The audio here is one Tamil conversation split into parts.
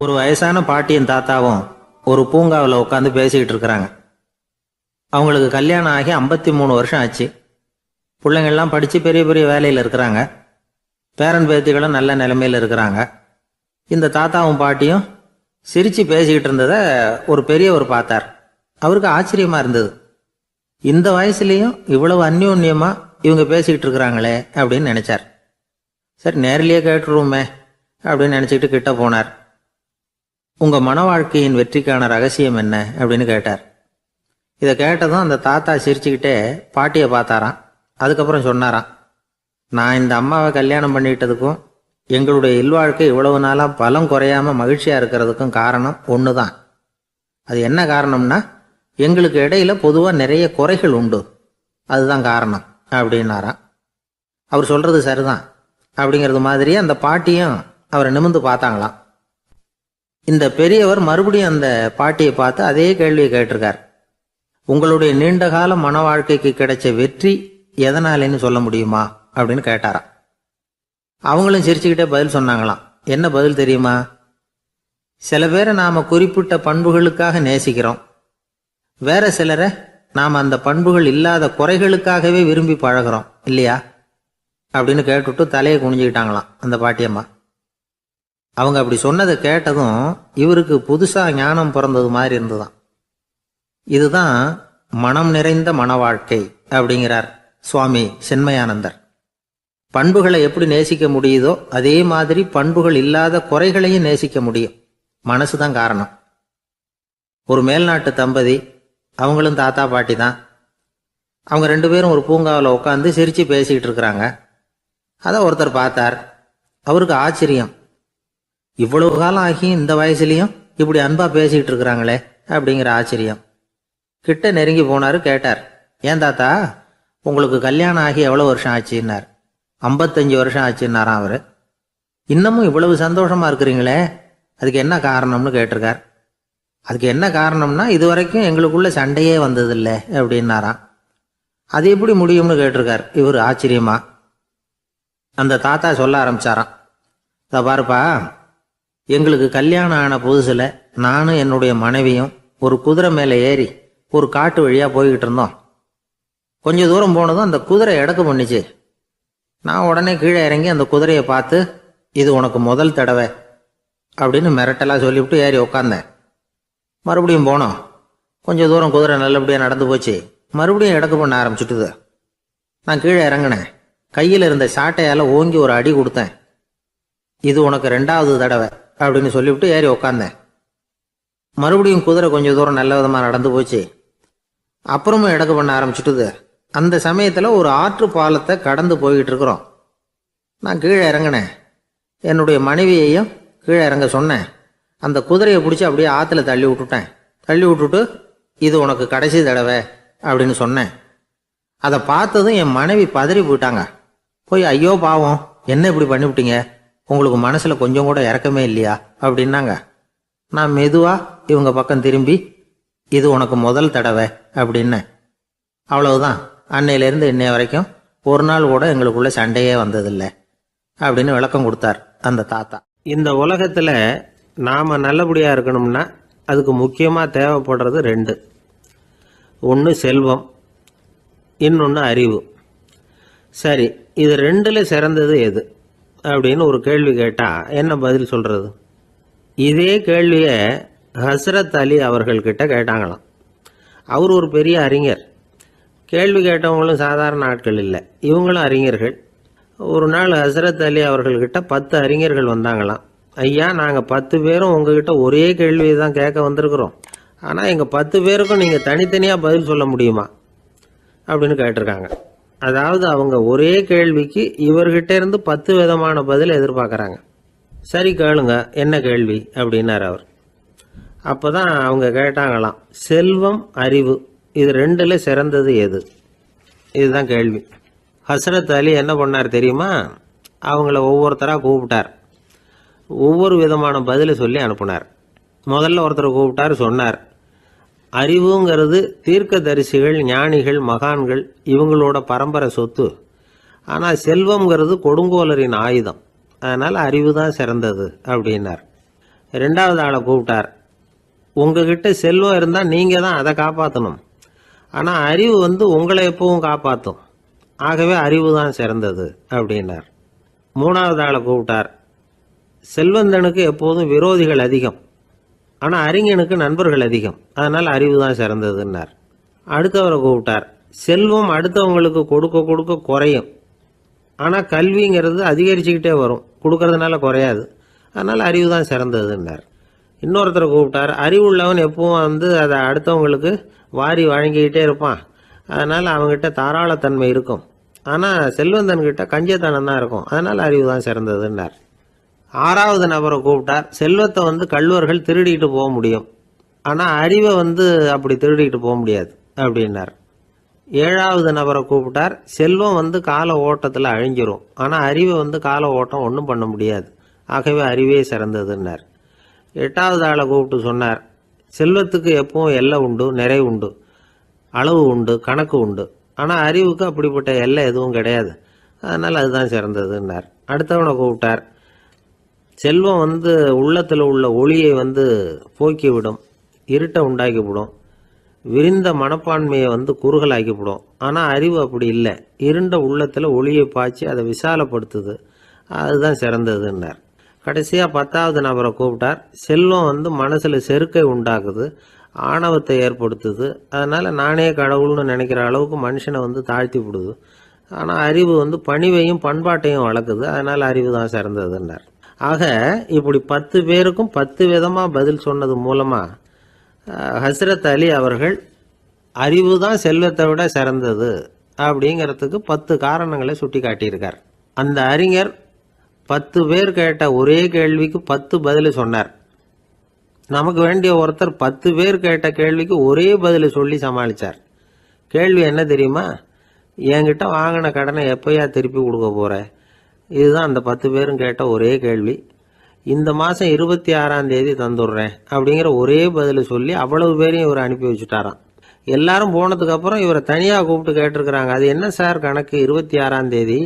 ஒரு வயசான பாட்டியும் தாத்தாவும் ஒரு பூங்காவில் உட்காந்து பேசிக்கிட்டு இருக்கிறாங்க. அவங்களுக்கு கல்யாணம் ஆகி 53 வருஷம் ஆச்சு. பிள்ளைங்கள்லாம் படித்து பெரிய பெரிய வேலையில் இருக்கிறாங்க. பேரன் பேத்திகளும் நல்ல நிலைமையில் இருக்கிறாங்க. இந்த தாத்தாவும் பாட்டியும் சிரித்து பேசிக்கிட்டு இருந்ததை ஒரு பெரியவர் பார்த்தார். அவருக்கு ஆச்சரியமாக இருந்தது. இந்த வயசுலேயும் இவ்வளவு அந்யோன்யமாக இவங்க பேசிக்கிட்டு இருக்கிறாங்களே அப்படின்னு நினச்சார். சரி, நேரிலேயே கேட்டுருவோமே அப்படின்னு நினச்சிக்கிட்டு கிட்ட போனார். உங்கள் மன வாழ்க்கையின் வெற்றிக்கான ரகசியம் என்ன அப்படின்னு கேட்டார். இதை கேட்டதும் அந்த தாத்தா சிரிச்சுக்கிட்டே பாட்டியை பார்த்தாராம். அதுக்கப்புறம் சொன்னாராம், நான் இந்த அம்மாவை கல்யாணம் பண்ணிக்கிட்டதுக்கும் எங்களுடைய இல்வாழ்க்கை இவ்வளவு நாளாக பலம் குறையாமல் மகிழ்ச்சியாக இருக்கிறதுக்கும் காரணம் ஒன்று தான். அது என்ன காரணம்னா, எங்களுக்கு இடையில பொதுவாக நிறைய குறைகள் உண்டு, அதுதான் காரணம் அப்படின்னாராம். அவர் சொல்கிறது சரிதான் அப்படிங்கிறது மாதிரியே அந்த பாட்டியும் அவரை நிமிர்ந்து பார்த்தாங்களாம். இந்த பெரியவர் மறுபடியும் அந்த பாட்டியை பார்த்து அதே கேள்வியை கேட்டிருக்கார். உங்களுடைய நீண்டகால மன வாழ்க்கைக்கு கிடைச்ச வெற்றி எதனாலேன்னு சொல்ல முடியுமா அப்படின்னு கேட்டாராம். அவங்களும் சிரிச்சுக்கிட்டே பதில் சொன்னாங்களாம். என்ன பதில் தெரியுமா? சில பேரை நாம் குறிப்பிட்ட பண்புகளுக்காக நேசிக்கிறோம், வேற சிலரை நாம் அந்த பண்புகள் இல்லாத குறைகளுக்காகவே விரும்பி பழகிறோம் இல்லையா அப்படின்னு கேட்டுவிட்டு தலையை குனிஞ்சுக்கிட்டாங்களாம் அந்த பாட்டியம்மா. அவங்க அப்படி சொன்னதை கேட்டதும் இவருக்கு புதுசாக ஞானம் பிறந்தது மாதிரி இருந்துதான். இதுதான் மனம் நிறைந்த மன வாழ்க்கை அப்படிங்கிறார் சுவாமி சின்மயானந்தர். பண்புகளை எப்படி நேசிக்க முடியுதோ அதே மாதிரி பண்புகள் இல்லாத குறைகளையும் நேசிக்க முடியும். மனசு தான் காரணம். ஒரு மேல்நாட்டு தம்பதி, அவங்களும் தாத்தா பாட்டி தான். அவங்க 2 பேரும் ஒரு பூங்காவில் உட்காந்து சிரித்து பேசிக்கிட்டு இருக்கிறாங்க. அதை ஒருத்தர் பார்த்தார். அவருக்கு ஆச்சரியம், இவ்வளவு காலம் ஆகி இந்த வயசுலையும் இப்படி அன்பா பேசிக்கிட்டு இருக்கிறாங்களே அப்படிங்கிற ஆச்சரியம். கிட்ட நெருங்கி போனாரு. கேட்டார், ஏன் தாத்தா, உங்களுக்கு கல்யாணம் ஆகி எவ்வளோ வருஷம் ஆச்சுன்னார். 55 வருஷம் ஆச்சுன்னாராம் அவரு. இன்னமும் இவ்வளவு சந்தோஷமா இருக்கிறீங்களே, அதுக்கு என்ன காரணம்னு கேட்டிருக்கார். அதுக்கு என்ன காரணம்னா, இது வரைக்கும் எங்களுக்குள்ள சண்டையே வந்ததில்லை அப்படின்னாராம். அது எப்படி முடியும்னு கேட்டிருக்கார் இவர் ஆச்சரியமா. அந்த தாத்தா சொல்ல ஆரம்பிச்சாராம், இதை பாருப்பா, எங்களுக்கு கல்யாணம் ஆன புதுசில் நானும் என்னுடைய மனைவியும் ஒரு குதிரை மேலே ஏறி ஒரு காட்டு வழியாக போய்கிட்டு இருந்தோம். கொஞ்சம் தூரம் போனதும் அந்த குதிரை எடக்கு பண்ணிச்சு. நான் உடனே கீழே இறங்கி அந்த குதிரையை பார்த்து, இது உனக்கு முதல் தடவை அப்படின்னு மிரட்டலாக சொல்லிவிட்டு ஏறி உட்காந்தேன். மறுபடியும் போனோம். கொஞ்சம் தூரம் குதிரை நல்லபடியாக நடந்து போச்சு. மறுபடியும் எடக்கு பண்ண ஆரம்பிச்சுட்டுது. நான் கீழே இறங்கினேன். கையில் இருந்த சாட்டையால் ஓங்கி ஒரு அடி கொடுத்தேன். இது உனக்கு 2வது தடவை அப்படின்னு சொல்லிவிட்டு ஏறி உக்காந்தேன். மறுபடியும் குதிரை கொஞ்சம் தூரம் நல்ல விதமாக நடந்து போச்சு. அப்புறமும் எடக்கு பண்ண ஆரம்பிச்சுட்டுது. அந்த சமயத்தில் ஒரு ஆற்று பாலத்தை கடந்து போய்கிட்டு இருக்கிறோம். நான் கீழே இறங்கினேன். என்னுடைய மனைவியையும் கீழே இறங்க சொன்னேன். அந்த குதிரையை பிடிச்சி அப்படியே ஆற்றுல தள்ளி விட்டுட்டேன். தள்ளி விட்டுட்டு, இது உனக்கு கடைசி தடவை அப்படின்னு சொன்னேன். அதை பார்த்ததும் என் மனைவி பதறி போயிட்டாங்க. போய், ஐயோ பாவம், என்ன இப்படி பண்ணிவிட்டீங்க, உங்களுக்கு மனசில் கொஞ்சம் கூட இறக்கமே இல்லையா அப்படின்னாங்க. நான் மெதுவாக இவங்க பக்கம் திரும்பி, இது உனக்கு முதல் தடவை அப்படின்னேன். அவ்வளவுதான், அன்னையிலேருந்து இன்னைய வரைக்கும் ஒரு நாள் கூட எங்களுக்குள்ள சண்டையே வந்ததில்லை அப்படின்னு விளக்கம் கொடுத்தார் அந்த தாத்தா. இந்த உலகத்தில் நாம் நல்லபடியாக இருக்கணும்னா அதுக்கு முக்கியமாக தேவைப்படுறது 2. ஒன்று செல்வம், இன்னொன்று அறிவு. சரி, இது 2ல் சிறந்தது எது அப்படின்னு ஒரு கேள்வி கேட்டால் என்ன பதில் சொல்கிறது? இதே கேள்வியை ஹஸ்ரத் அலி அவர்கள்கிட்ட கேட்டாங்களாம். அவர் ஒரு பெரிய அறிஞர். கேள்வி கேட்டவங்களும் சாதாரண ஆட்கள் இல்லை, இவங்களும் அறிஞர்கள். ஒரு நாள் ஹஸ்ரத் அலி அவர்கள்கிட்ட 10 அறிஞர்கள் வந்தாங்களாம். ஐயா, நாங்கள் 10 பேரும் உங்ககிட்ட ஒரே கேள்வியை தான் கேட்க வந்திருக்கிறோம், ஆனால் எங்கள் 10 பேருக்கும் நீங்கள் தனித்தனியாக பதில் சொல்ல முடியுமா அப்படின்னு கேட்டிருக்காங்க. அதாவது அவங்க ஒரே கேள்விக்கு இவர்கிட்ட இருந்து 10 விதமான பதில் எதிர்பார்க்குறாங்க. சரி, கேளுங்க, என்ன கேள்வி அப்படின்னார் அவர். அப்போ தான் அவங்க கேட்டாங்களாம், செல்வம், அறிவு, இது 2ல் சிறந்தது எது? இதுதான் கேள்வி. ஹஸ்ரத் அலி என்ன பண்ணார் தெரியுமா? அவங்கள ஒவ்வொருத்தராக கூப்பிட்டார். ஒவ்வொரு விதமான பதிலை சொல்லி அனுப்புனார். முதல்ல ஒருத்தரை கூப்பிட்டார். சொன்னார், அறிவுங்கிறது தீர்க்கதரிசிகள், ஞானிகள், மகான்கள் இவங்களோட பரம்பரை சொத்து. ஆனால் செல்வம்ங்கிறது கொடுங்கோலரின் ஆயுதம். அதனால் அறிவு தான் சிறந்தது அப்படின்னார். ரெண்டாவது ஆளை கூப்பிட்டார். உங்ககிட்ட செல்வம் இருந்தால் நீங்கள் தான் அதை காப்பாற்றணும், ஆனால் அறிவு உங்களை எப்பவும் காப்பாற்றும், ஆகவே அறிவு தான் சிறந்தது அப்படின்னார். மூணாவது ஆளை கூப்பிட்டார். செல்வந்தனுக்கு எப்போதும் விரோதிகள் அதிகம், ஆனால் அறிஞனுக்கு நண்பர்கள் அதிகம், அதனால் அறிவு தான் சிறந்ததுன்னார். அடுத்தவரை கூப்பிட்டார். செல்வம் அடுத்தவங்களுக்கு கொடுக்க கொடுக்க குறையும், ஆனால் கல்விங்கிறது அதிகரிச்சுக்கிட்டே வரும், கொடுக்கறதுனால குறையாது, அதனால் அறிவு தான் சிறந்ததுன்னார். இன்னொருத்தரை கூப்பிட்டார். அறிவுள்ளவன் எப்பவும் அதை அடுத்தவங்களுக்கு வாரி வழங்கிக்கிட்டே இருப்பான், அதனால் அவங்ககிட்ட தாராளத்தன்மை இருக்கும், ஆனால் செல்வந்தன்கிட்ட கஞ்சத்தனம் தான் இருக்கும், அதனால் அறிவு தான் சிறந்ததுன்னார். ஆறாவது நபரை கூப்பிட்டார். செல்வத்தை கள்வர்கள் திருடிட்டு போக முடியும், ஆனால் அறிவை அப்படி திருடிட்டு போக முடியாது அப்படின்னார். ஏழாவது நபரை கூப்பிட்டார். செல்வம் கால ஓட்டத்தில் அழிஞ்சிரும், ஆனால் அறிவை கால ஓட்டம் ஒன்றும் பண்ண முடியாது, ஆகவே அறிவே சிறந்ததுன்னார். எட்டாவது ஆளை கூப்பிட்டு சொன்னார். செல்வத்துக்கு எப்பவும் எல்லை உண்டு, நிறை உண்டு, அளவு உண்டு, கணக்கு உண்டு, ஆனால் அறிவுக்கு அப்படிப்பட்ட எல்லை எதுவும் கிடையாது, அதனால் அதுதான் சிறந்ததுன்னார். அடுத்தவனை கூப்பிட்டார். செல்வம் உள்ளத்தில் உள்ள ஒளியை போக்கிவிடும், இருட்டை உண்டாக்கிவிடும், விரிந்த மனப்பான்மையை குறுகலாக்கிவிடும், ஆனால் அறிவு அப்படி இல்லை, இருண்ட உள்ளத்தில் ஒளியை பாய்ச்சி அதை விசாலப்படுத்துது, அதுதான் சிறந்ததுன்னார். கடைசியாக 10வது நபரை கூப்பிட்டார். செல்வம் மனசில் செருக்கை உண்டாக்குது, ஆணவத்தை ஏற்படுத்துது, அதனால் நானே கடவுள்னு நினைக்கிற அளவுக்கு மனுஷனை தாழ்த்தி விடுது, ஆனால் அறிவு பணிவையும் பண்பாட்டையும் வளர்க்குது, அதனால் அறிவு தான் சிறந்ததுன்னார். ஆக இப்படி 10 பேருக்கும் 10 விதமாக பதில் சொன்னது மூலமாக ஹஸ்ரத் அலி அவர்கள் அறிவு தான் செல்வத்தை விட சிறந்தது அப்படிங்கிறதுக்கு 10 காரணங்களை சுட்டி காட்டியிருக்கார். அந்த அறிஞர் 10 பேர் கேட்ட ஒரே கேள்விக்கு 10 பதில் சொன்னார். நமக்கு வேண்டிய ஒருத்தர் 10 பேர் கேட்ட கேள்விக்கு ஒரே பதில் சொல்லி சமாளித்தார். கேள்வி என்ன தெரியுமா? என்கிட்ட வாங்கின கடனை எப்போயா திருப்பி கொடுக்க போகிற? இதுதான் அந்த 10 பேரும் கேட்ட ஒரே கேள்வி. இந்த மாதம் 26ஆம் தேதி தந்துடுறேன் அப்படிங்கிற ஒரே பதில் சொல்லி அவ்வளவு பேரையும் இவர் அனுப்பி வச்சுட்டாராம். எல்லாரும் போனதுக்கப்புறம் இவரை தனியாக கூப்பிட்டு கேட்டிருக்கிறாங்க. அது என்ன சார் கணக்கு, 26ஆம் தேதி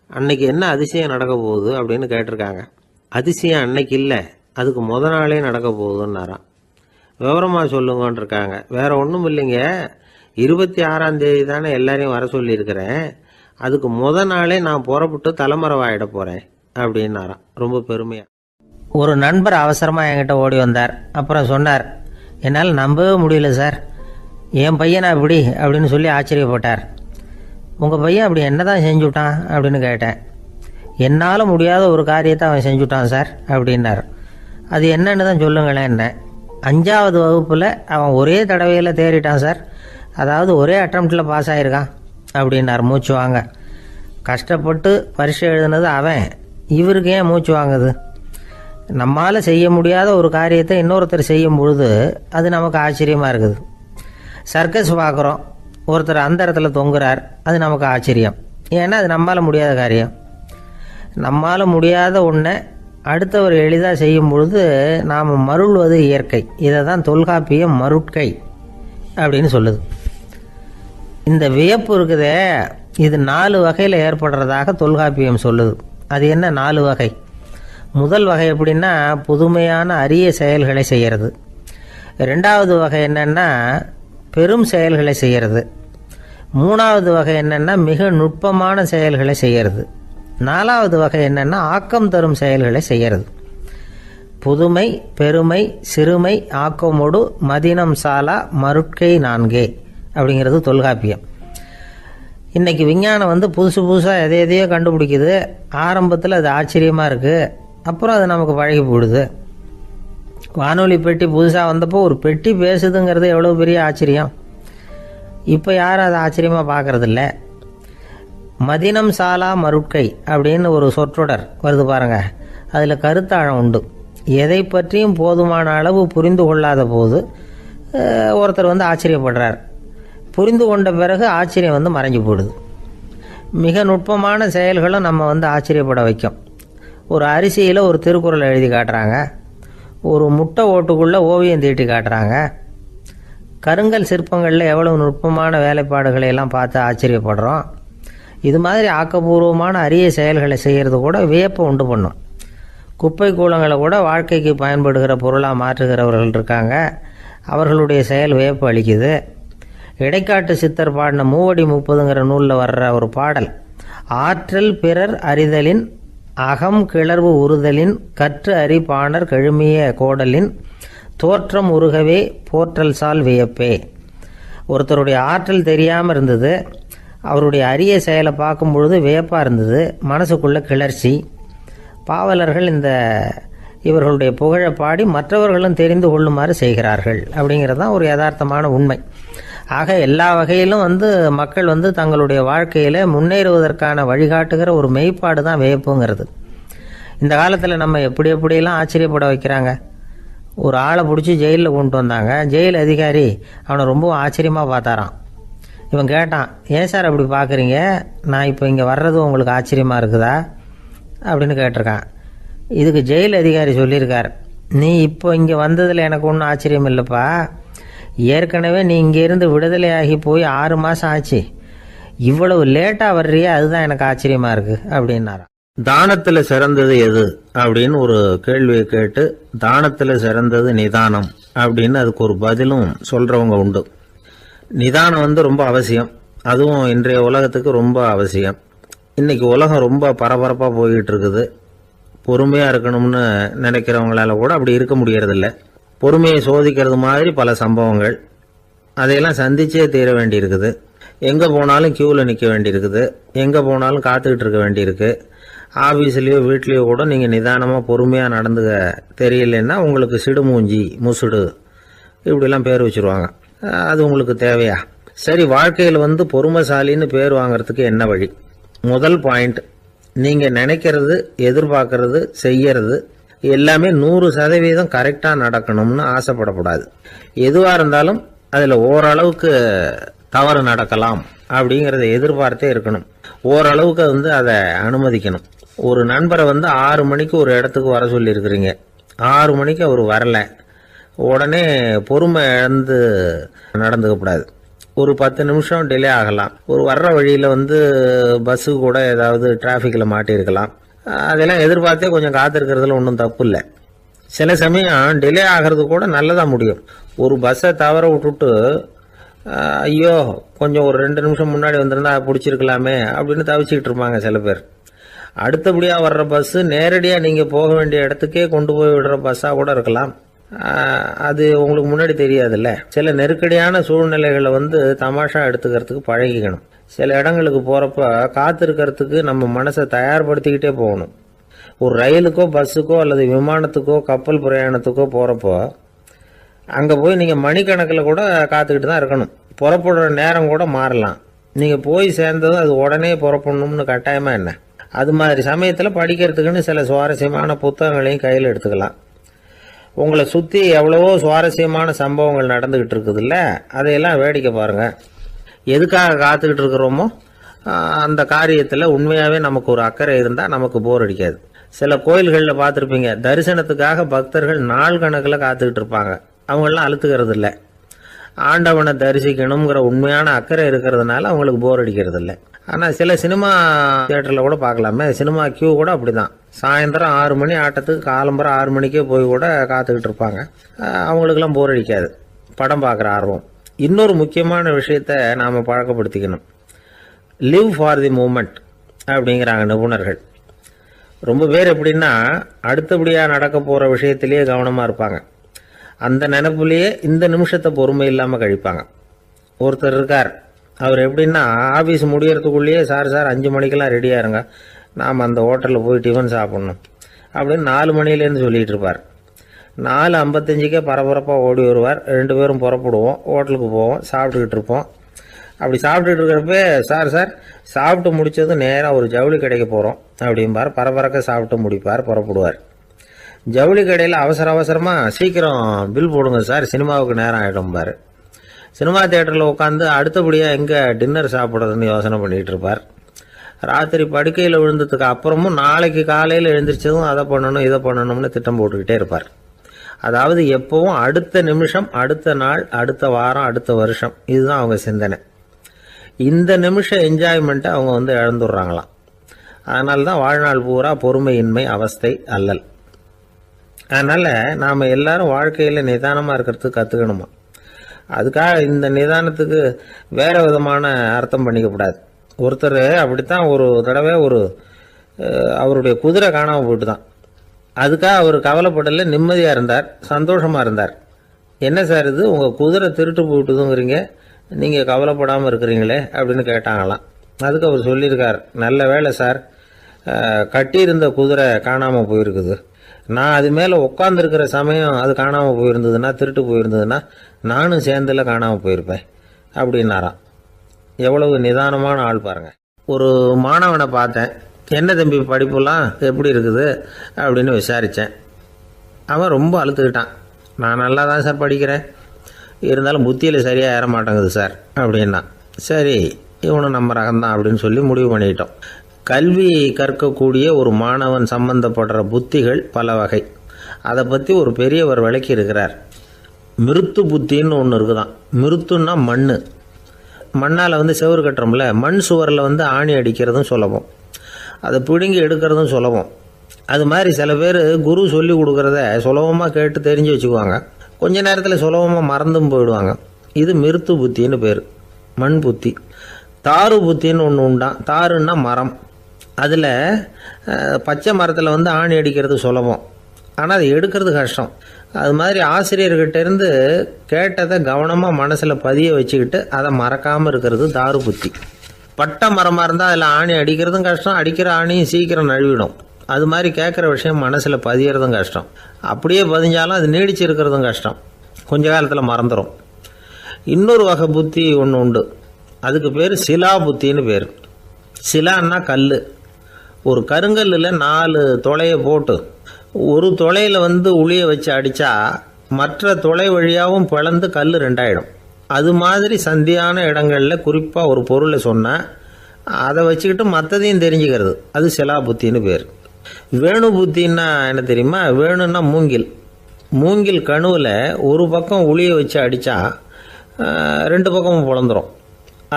அன்னைக்கு என்ன அதிசயம் நடக்க போகுது அப்படின்னு கேட்டிருக்காங்க. அதிசயம் அன்னைக்கு இல்லை, அதுக்கு நாளே நடக்க போகுதுன்னாராம். விவரமாக சொல்லுங்கன்னு இருக்காங்க. வேற ஒன்றும் இல்லைங்க, 26ஆம் தேதி தானே எல்லாரையும் வர சொல்லியிருக்கிறேன், அதுக்கு நாளே நான் புறப்பட்டு தலைமறைவாயிட போகிறேன் அப்படின்னாராம் ரொம்ப பெருமையாக. ஒரு நண்பர் அவசரமாக என்கிட்ட ஓடி வந்தார். அப்புறம் சொன்னார், என்னால் நம்பவே முடியல சார், என் பையனா இப்படி அப்படின்னு சொல்லி ஆச்சரியப்பட்டார். உங்கள் பையன் அப்படி என்ன தான் செஞ்சுட்டான் அப்படின்னு கேட்டேன். என்னால் முடியாத ஒரு காரியத்தை அவன் செஞ்சுட்டான் சார் அப்படின்னார். அது என்னன்னு தான் சொல்லுங்களேன். என்ன 5வது வகுப்பில் அவன் ஒரே தடவையில் தேறிட்டான் சார், அதாவது ஒரே அட்டம்ப்டில் பாஸ் ஆகிருக்கான் அப்படின்னார் மூச்சு வாங்க. கஷ்டப்பட்டு பரீட்சை எழுதுனது அவன், இவருக்கு ஏன் மூச்சு வாங்குது? நம்மால் செய்ய முடியாத ஒரு காரியத்தை இன்னொருத்தர் செய்யும் பொழுது அது நமக்கு ஆச்சரியமாக இருக்குது. சர்க்கஸ் பார்க்குறோம், ஒருத்தர் அந்த இடத்துல தொங்குறார், அது நமக்கு ஆச்சரியம், ஏன்னா அது நம்மால் முடியாத காரியம். நம்மால் முடியாத ஒன்றை அடுத்தவர் எளிதாக செய்யும் பொழுது நாம் மருள்வது இயற்கை. இதை தான் தொல்காப்பியம் மருட்கை அப்படின்னு சொல்லுது. இந்த வியப்பு இருக்குதே, இது 4 வகையில் ஏற்படுறதாக தொல்காப்பியம் சொல்லுது. அது என்ன 4 வகை? முதல் வகை எப்படின்னா புதுமையான அரிய செயல்களை செய்கிறது. 2வது வகை என்னென்னா பெரும் செயல்களை செய்கிறது. 3வது வகை என்னென்னா மிக நுட்பமான செயல்களை செய்கிறது. 4வது வகை என்னென்னா ஆக்கம் தரும் செயல்களை செய்கிறது. புதுமை, பெருமை, சிறுமை, ஆக்கமோடு மதினம் சாலா மருட்கை 4 அப்படிங்கிறது தொல்காப்பியம். இன்றைக்கி விஞ்ஞானம் புதுசு புதுசாக எதையோ கண்டுபிடிக்குது. ஆரம்பத்தில் அது ஆச்சரியமாக இருக்குது, அப்புறம் அது நமக்கு பழகி போயிடுது. வானொலி பெட்டி புதுசாக வந்தப்போ ஒரு பெட்டி பேசுதுங்கிறது எவ்வளோ பெரிய ஆச்சரியம். இப்போ யாரும் அதை ஆச்சரியமாக பார்க்குறதில்ல. மதினம் சாலா மருட்கை அப்படின்னு ஒரு சொற்றொடர் வருது பாருங்க, அதில் கருத்தாழம் உண்டு. எதை பற்றியும் போதுமான அளவு புரிந்து கொள்ளாத போது ஒருத்தர் ஆச்சரியப்படுறார். புரிந்து கொண்ட பிறகு ஆச்சரியம் மறைஞ்சு போயிடுது. மிக நுட்பமான செயல்களும் நம்ம ஆச்சரியப்பட வைக்கும். ஒரு அரிசியில் ஒரு திருக்குறள் எழுதி காட்டுறாங்க, ஒரு முட்டை ஓட்டுக்குள்ளே ஓவியம் தீட்டி காட்டுறாங்க. கருங்கல் சிற்பங்களில் எவ்வளவு நுட்பமான வேலைப்பாடுகளை எல்லாம் பார்த்து ஆச்சரியப்படுறோம். இது மாதிரி ஆக்கப்பூர்வமான அரிய செயல்களை செய்கிறது கூட வியப்பை உண்டு பண்ணும். குப்பை கூலங்களை கூட வாழ்க்கைக்கு பயன்படுகிற பொருளாக மாற்றுகிறவர்கள் இருக்காங்க. அவர்களுடைய செயல் வியப்பு அளிக்குது. இடைக்காட்டு சித்தர் பாடின மூவடி 30ங்கிற நூலில் வர்ற ஒரு பாடல், ஆற்றல் பிறர் அறிதலின் அகம் கிளர்வு உறுதலின் கற்று அறி பாணர் கழுமிய கோடலின் தோற்றம் உருகவே போற்றல் சால் வியப்பே. ஒருத்தருடைய ஆற்றல் தெரியாமல் இருந்தது, அவருடைய அரிய செயலை பார்க்கும் பொழுது வியப்பாக இருந்தது, மனசுக்குள்ள கிளர்ச்சி. பாவலர்கள் இவர்களுடைய புகழை பாடி மற்றவர்களும் தெரிந்து கொள்ளுமாறு செய்கிறார்கள். அப்படிங்கிறது தான் ஒரு யதார்த்தமான உண்மை. ஆக எல்லா வகையிலும் மக்கள் தங்களுடைய வாழ்க்கையில் முன்னேறுவதற்கான வழிகாட்டுகிற ஒரு மெய்ப்பாடு தான் வியப்புங்கிறது. இந்த காலத்தில் நம்ம எப்படியெல்லாம் ஆச்சரியப்பட வைக்கிறாங்க. ஒரு ஆளை பிடிச்சி ஜெயிலில் கொண்டு வந்தாங்க. ஜெயில் அதிகாரி அவனை ரொம்ப ஆச்சரியமாக பார்த்தாரான். இவன் கேட்டான், ஏன் சார் அப்படி பார்க்குறீங்க, நான் இப்போ இங்கே வர்றது உங்களுக்கு ஆச்சரியமாக இருக்குதா அப்படின்னு கேட்டிருக்கான். இதுக்கு ஜெயில் அதிகாரி சொல்லியிருக்கார், நீ இப்போ இங்கே வந்ததில் எனக்கு ஒன்றும் ஆச்சரியம் இல்லைப்பா, ஏற்கனவே நீ இங்கேருந்து விடுதலையாகி போய் 6 மாதம் ஆச்சு, இவ்வளவு லேட்டாக வர்றியே அதுதான் எனக்கு ஆச்சரியமாக இருக்குது அப்படின்னாராம். தானத்தில் சிறந்தது எது அப்படின்னு ஒரு கேள்வியை கேட்டு, தானத்தில் சிறந்தது நிதானம் அப்படின்னு அதுக்கு ஒரு பதிலும் சொல்கிறவங்க உண்டு. நிதானம் ரொம்ப அவசியம், அதுவும் இன்றைய உலகத்துக்கு ரொம்ப அவசியம். இன்னைக்கு உலகம் ரொம்ப பரபரப்பாக போய்கிட்டு இருக்குது. பொறுமையாக இருக்கணும்னு நினைக்கிறவங்களால கூட அப்படி இருக்க முடியறதில்ல. பொறுமையை சோதிக்கிறது மாதிரி பல சம்பவங்கள், அதையெல்லாம் சந்திச்சே தீர வேண்டியிருக்குது. எங்கே போனாலும் கியூவில் நிற்க வேண்டியிருக்குது, எங்கே போனாலும் காத்துக்கிட்டு இருக்க வேண்டியிருக்கு. ஆஃபீஸ்லேயோ வீட்லேயோ கூட நீங்கள் நிதானமாக பொறுமையாக நடந்துக்க தெரியலன்னா உங்களுக்கு சிடுமூஞ்சி, முசுடு இப்படிலாம் பேர் வச்சுருவாங்க. அது உங்களுக்கு தேவையா? சரி, வாழ்க்கையில் பொறுமைசாலின்னு பேர் வாங்கிறதுக்கு என்ன வழி? முதல் பாயிண்ட், நீங்கள் நினைக்கிறது, எதிர்பார்க்கறது, செய்யறது எல்லாமே 100% கரெக்டாக நடக்கணும்னு ஆசைப்படக்கூடாது. எதுவாக இருந்தாலும் அதில் ஓரளவுக்கு தவறு நடக்கலாம் அப்படிங்கிறத எதிர்பார்த்தே இருக்கணும். ஓரளவுக்கு அதை அனுமதிக்கணும். ஒரு நண்பரை 6 மணிக்கு ஒரு இடத்துக்கு வர சொல்லியிருக்கிறீங்க, 6 மணிக்கு அவர் வரலை, உடனே பொறுமை இழந்து நடந்துக்கக்கூடாது. ஒரு 10 நிமிஷம் டிலே ஆகலாம். ஒரு வர்ற வழியில் பஸ்ஸு கூட ஏதாவது டிராஃபிக்கில் மாட்டியிருக்கலாம். அதெல்லாம் எதிர்பார்த்தே கொஞ்சம் காத்திருக்கிறதுல ஒன்றும் தப்பு இல்லை. சில சமயம் டிலே ஆகிறது கூட நல்லதாக முடியும். ஒரு பஸ்ஸை தவற விட்டுட்டு, ஐயோ கொஞ்சம் ஒரு 2 நிமிஷம் முன்னாடி வந்திருந்தா பிடிச்சிருக்கலாமே அப்படின்னு தவிச்சிக்கிட்டு இருப்பாங்க சில பேர். அடுத்தபடியாக வர்ற பஸ்ஸு நேரடியாக நீங்கள் போக வேண்டிய இடத்துக்கே கொண்டு போய் விடுற பஸ்ஸாக கூட இருக்கலாம். அது உங்களுக்கு முன்னாடி தெரியாதுல்ல. சில நெருக்கடியான சூழ்நிலைகளை தமாஷா எடுத்துக்கிறதுக்கு பழகிக்கணும். சில இடங்களுக்கு போகிறப்ப காத்திருக்கிறதுக்கு நம்ம மனசை தயார்படுத்திக்கிட்டே போகணும். ஒரு ரயிலுக்கோ பஸ்ஸுக்கோ அல்லது விமானத்துக்கோ கப்பல் பிரயாணத்துக்கோ போகிறப்போ அங்கே போய் நீங்கள் மணிக்கணக்கில் கூட காத்துக்கிட்டு தான் இருக்கணும். புறப்படுற நேரம் கூட மாறலாம். நீங்கள் போய் சேர்ந்ததும் அது உடனே புறப்படணும்னு கட்டாயமாக என்ன? அது மாதிரி சமயத்தில் படிக்கிறதுக்குன்னு சில சுவாரஸ்யமான புத்தகங்களையும் கையில் எடுத்துக்கலாம். உங்களை சுற்றி எவ்வளவோ சுவாரஸ்யமான சம்பவங்கள் நடந்துக்கிட்டு இருக்குதுல்ல, அதையெல்லாம் வேடிக்கை பாருங்கள். எதுக்காக காத்துக்கிட்டு இருக்கிறோமோ அந்த காரியத்தில் உண்மையாகவே நமக்கு ஒரு அக்கறை இருந்தால் நமக்கு போர் அடிக்காது. சில கோயில்களில் பார்த்துருப்பீங்க, தரிசனத்துக்காக பக்தர்கள் நாள் கணக்கில் காத்துக்கிட்டு இருப்பாங்க. அவங்களெலாம் அழுத்துக்கிறது இல்லை. ஆண்டவனை தரிசிக்கணுங்கிற உண்மையான அக்கறை இருக்கிறதுனால அவங்களுக்கு போர் அடிக்கிறது இல்லை. ஆனால் சில சினிமா தியேட்டரில் கூட பார்க்கலாமே, சினிமா கியூ கூட அப்படி தான். சாயந்தரம் 6 மணி ஆட்டத்துக்கு காலம்பரம் 6 மணிக்கே போய் கூட காத்துக்கிட்டு இருப்பாங்க. அவங்களுக்கெல்லாம் போர் அடிக்காது, படம் பார்க்குற ஆர்வம். இன்னொரு முக்கியமான விஷயத்தை நாம் பழக்கப்படுத்திக்கணும். லிவ் ஃபார் தி மூமெண்ட் அப்படிங்கிறாங்க நிபுணர்கள். ரொம்ப பேர் எப்படின்னா அடுத்தபடியாக நடக்க போகிற விஷயத்திலேயே கவனமாக இருப்பாங்க. அந்த நினைப்புலேயே இந்த நிமிஷத்தை பொறுமை இல்லாமல் கழிப்பாங்க. ஒருத்தர் இருக்கார், அவர் எப்படின்னா ஆஃபீஸ் முடியறதுக்குள்ளேயே சார் 5 மணிக்கெல்லாம் ரெடியாக இருங்க, நாம் அந்த ஹோட்டலில் போய் டிஃபன் சாப்பிட்ணும் அப்படின்னு 4 மணிலேருந்து சொல்லிகிட்டு இருப்பார். 4:55 பரபரப்பாக ஓடி வருவார். 2 பேரும் புறப்படுவோம், ஹோட்டலுக்கு போவோம், சாப்பிட்டுக்கிட்டு இருப்போம். அப்படி சாப்பிட்டுட்டு இருக்கிறப்ப சார் சாப்பிட்டு முடித்ததும் நேராக ஒரு ஜவுளி கடைக்கு போகிறோம் அப்படிம்பார். பரபரக்க சாப்பிட்டு முடிப்பார், புறப்படுவார். ஜவுளி கடையில் அவசரமாக சீக்கிரம் பில் போடுங்க சார், சினிமாவுக்கு நேரம் ஆகிடும்பார். சினிமா தியேட்டரில் உட்காந்து அடுத்தபடியாக எங்கே டின்னர் சாப்பிட்றதுன்னு யோசனை பண்ணிகிட்டு இருப்பார். ராத்திரி படுக்கையில் விழுந்ததுக்கு அப்புறமும் நாளைக்கு காலையில் எழுந்திரிச்சதும் அதை பண்ணணும் இதை பண்ணணும்னு திட்டம் போட்டுக்கிட்டே இருப்பார். அதாவது எப்பவும் அடுத்த நிமிஷம், அடுத்த நாள், அடுத்த வாரம், அடுத்த வருஷம், இதுதான் அவங்க சிந்தனை. இந்த நிமிஷம் என்ஜாய்மெண்ட்டை அவங்க இழந்துடுறாங்களாம். அதனால தான் வாழ்நாள் பூரா பொறுமையின்மை, அவஸ்தை, அல்லல். அதனால் நாம் எல்லாரும் வாழ்க்கையில் நிதானமாக இருக்கிறதுக்கு கற்றுக்கணுமா. அதுக்காக இந்த நிதானத்துக்கு வேறு விதமான அர்த்தம் பண்ணிக்கக்கூடாது. ஒருத்தர் அப்படித்தான் ஒரு தடவை அவருடைய குதிரை காணாமல் போயிட்டு தான். அதுக்காக அவர் கவலைப்படலை, நிம்மதியாக இருந்தார், சந்தோஷமாக இருந்தார். என்ன சார் இது, உங்கள் குதிரை திருட்டு போயிட்டுதுங்கிறீங்க, நீங்கள் கவலைப்படாமல் இருக்கிறீங்களே அப்படின்னு கேட்டாங்களாம். அதுக்கு அவர் சொல்லியிருக்கார், நல்ல வேளை சார், கட்டியிருந்த குதிரை காணாமல் போயிருக்குது. நான் அது மேலே உட்காந்துருக்கிற சமயம் அது காணாமல் போயிருந்ததுன்னா, திருட்டு போயிருந்ததுன்னா நானும் சேர்ந்தில் காணாமல் போயிருப்பேன் அப்படின்னாராம். எவ்வளவு நிதானமான ஆள் பாருங்கள். ஒரு மாணவனை பார்த்தேன், என்ன தம்பி படிப்புலாம் எப்படி இருக்குது அப்படின்னு விசாரித்தேன். அவன் ரொம்ப அழுத்துக்கிட்டான். நான் நல்லா தான் சார் படிக்கிறேன், இருந்தாலும் புத்தியில் சரியாக ஏற மாட்டேங்குது சார் அப்படின்னா. சரி, இவனும் நம்ம ரகம்தான் அப்படின்னு சொல்லி முடிவு பண்ணிக்கிட்டோம். கல்வி கற்கக்கூடிய ஒரு மாணவன் சம்பந்தப்படுற புத்திகள் பல வகை. அதை பற்றி ஒரு பெரியவர் விளக்கி இருக்கிறார். மிருத்து புத்தின்னு ஒன்று இருக்குதான். மிருத்துன்னா மண்ணால் செவுறு கட்டுறோம்ல, மண் சுவரில் ஆணி அடிக்கிறதும் சுலபம், அதை பிடுங்கி எடுக்கிறதும் சுலபம். அது மாதிரி சில பேர் குரு சொல்லி கொடுக்குறத சுலபமாக கேட்டு தெரிஞ்சு வச்சுக்குவாங்க, கொஞ்ச நேரத்தில் சுலபமாக மறந்தும் போயிடுவாங்க. இது மிருத்து புத்தின்னு பேர், மண் புத்தி. தாரு புத்தின்னு ஒன்று உண்டான். தாருன்னா மரம். அதில் பச்சை மரத்தில் ஆணி அடிக்கிறது சுலபம், ஆனால் அதை எடுக்கிறது கஷ்டம். அது மாதிரி ஆசிரியர்கிட்டேருந்து கேட்டதை கவனமாக மனசில் பதிய வச்சுக்கிட்டு அதை மறக்காமல் இருக்கிறது தாரு புத்தி. பட்டை மரமாக இருந்தால் அதில் ஆணி அடிக்கிறதும் கஷ்டம், அடிக்கிற ஆணியும் சீக்கிரம் நழுவிடும். அது மாதிரி கேட்குற விஷயம் மனசில் பதியறதும் கஷ்டம். அப்படியே பதிஞ்சாலும் அது நீடிச்சு இருக்கிறதும் கஷ்டம், கொஞ்ச காலத்தில் மறந்துடும். இன்னொரு வகை புத்தி ஒன்று உண்டு, அதுக்கு பேர் சிலா புத்தின்னு பேர். சிலான்னா கல். ஒரு கருங்கல்லில் 4 துளையை போட்டு ஒரு துளையில் உளியை வச்சு அடித்தா மற்ற துளை வழியாகவும் பிளந்து கல் 2 ஆகிடும். அது மாதிரி சந்தியான இடங்களில் குறிப்பாக ஒரு பொருளை சொன்னால் அதை வச்சுக்கிட்டு மற்றதையும் தெரிஞ்சுக்கிறது, அது சிலா புத்தின்னு பேர். வேணு புத்தின்னா என்ன தெரியுமா? வேணுன்னா மூங்கில் கணுவில் ஒரு பக்கம் உளியை வச்சு அடித்தா 2 பக்கமும் பிளந்துடும்.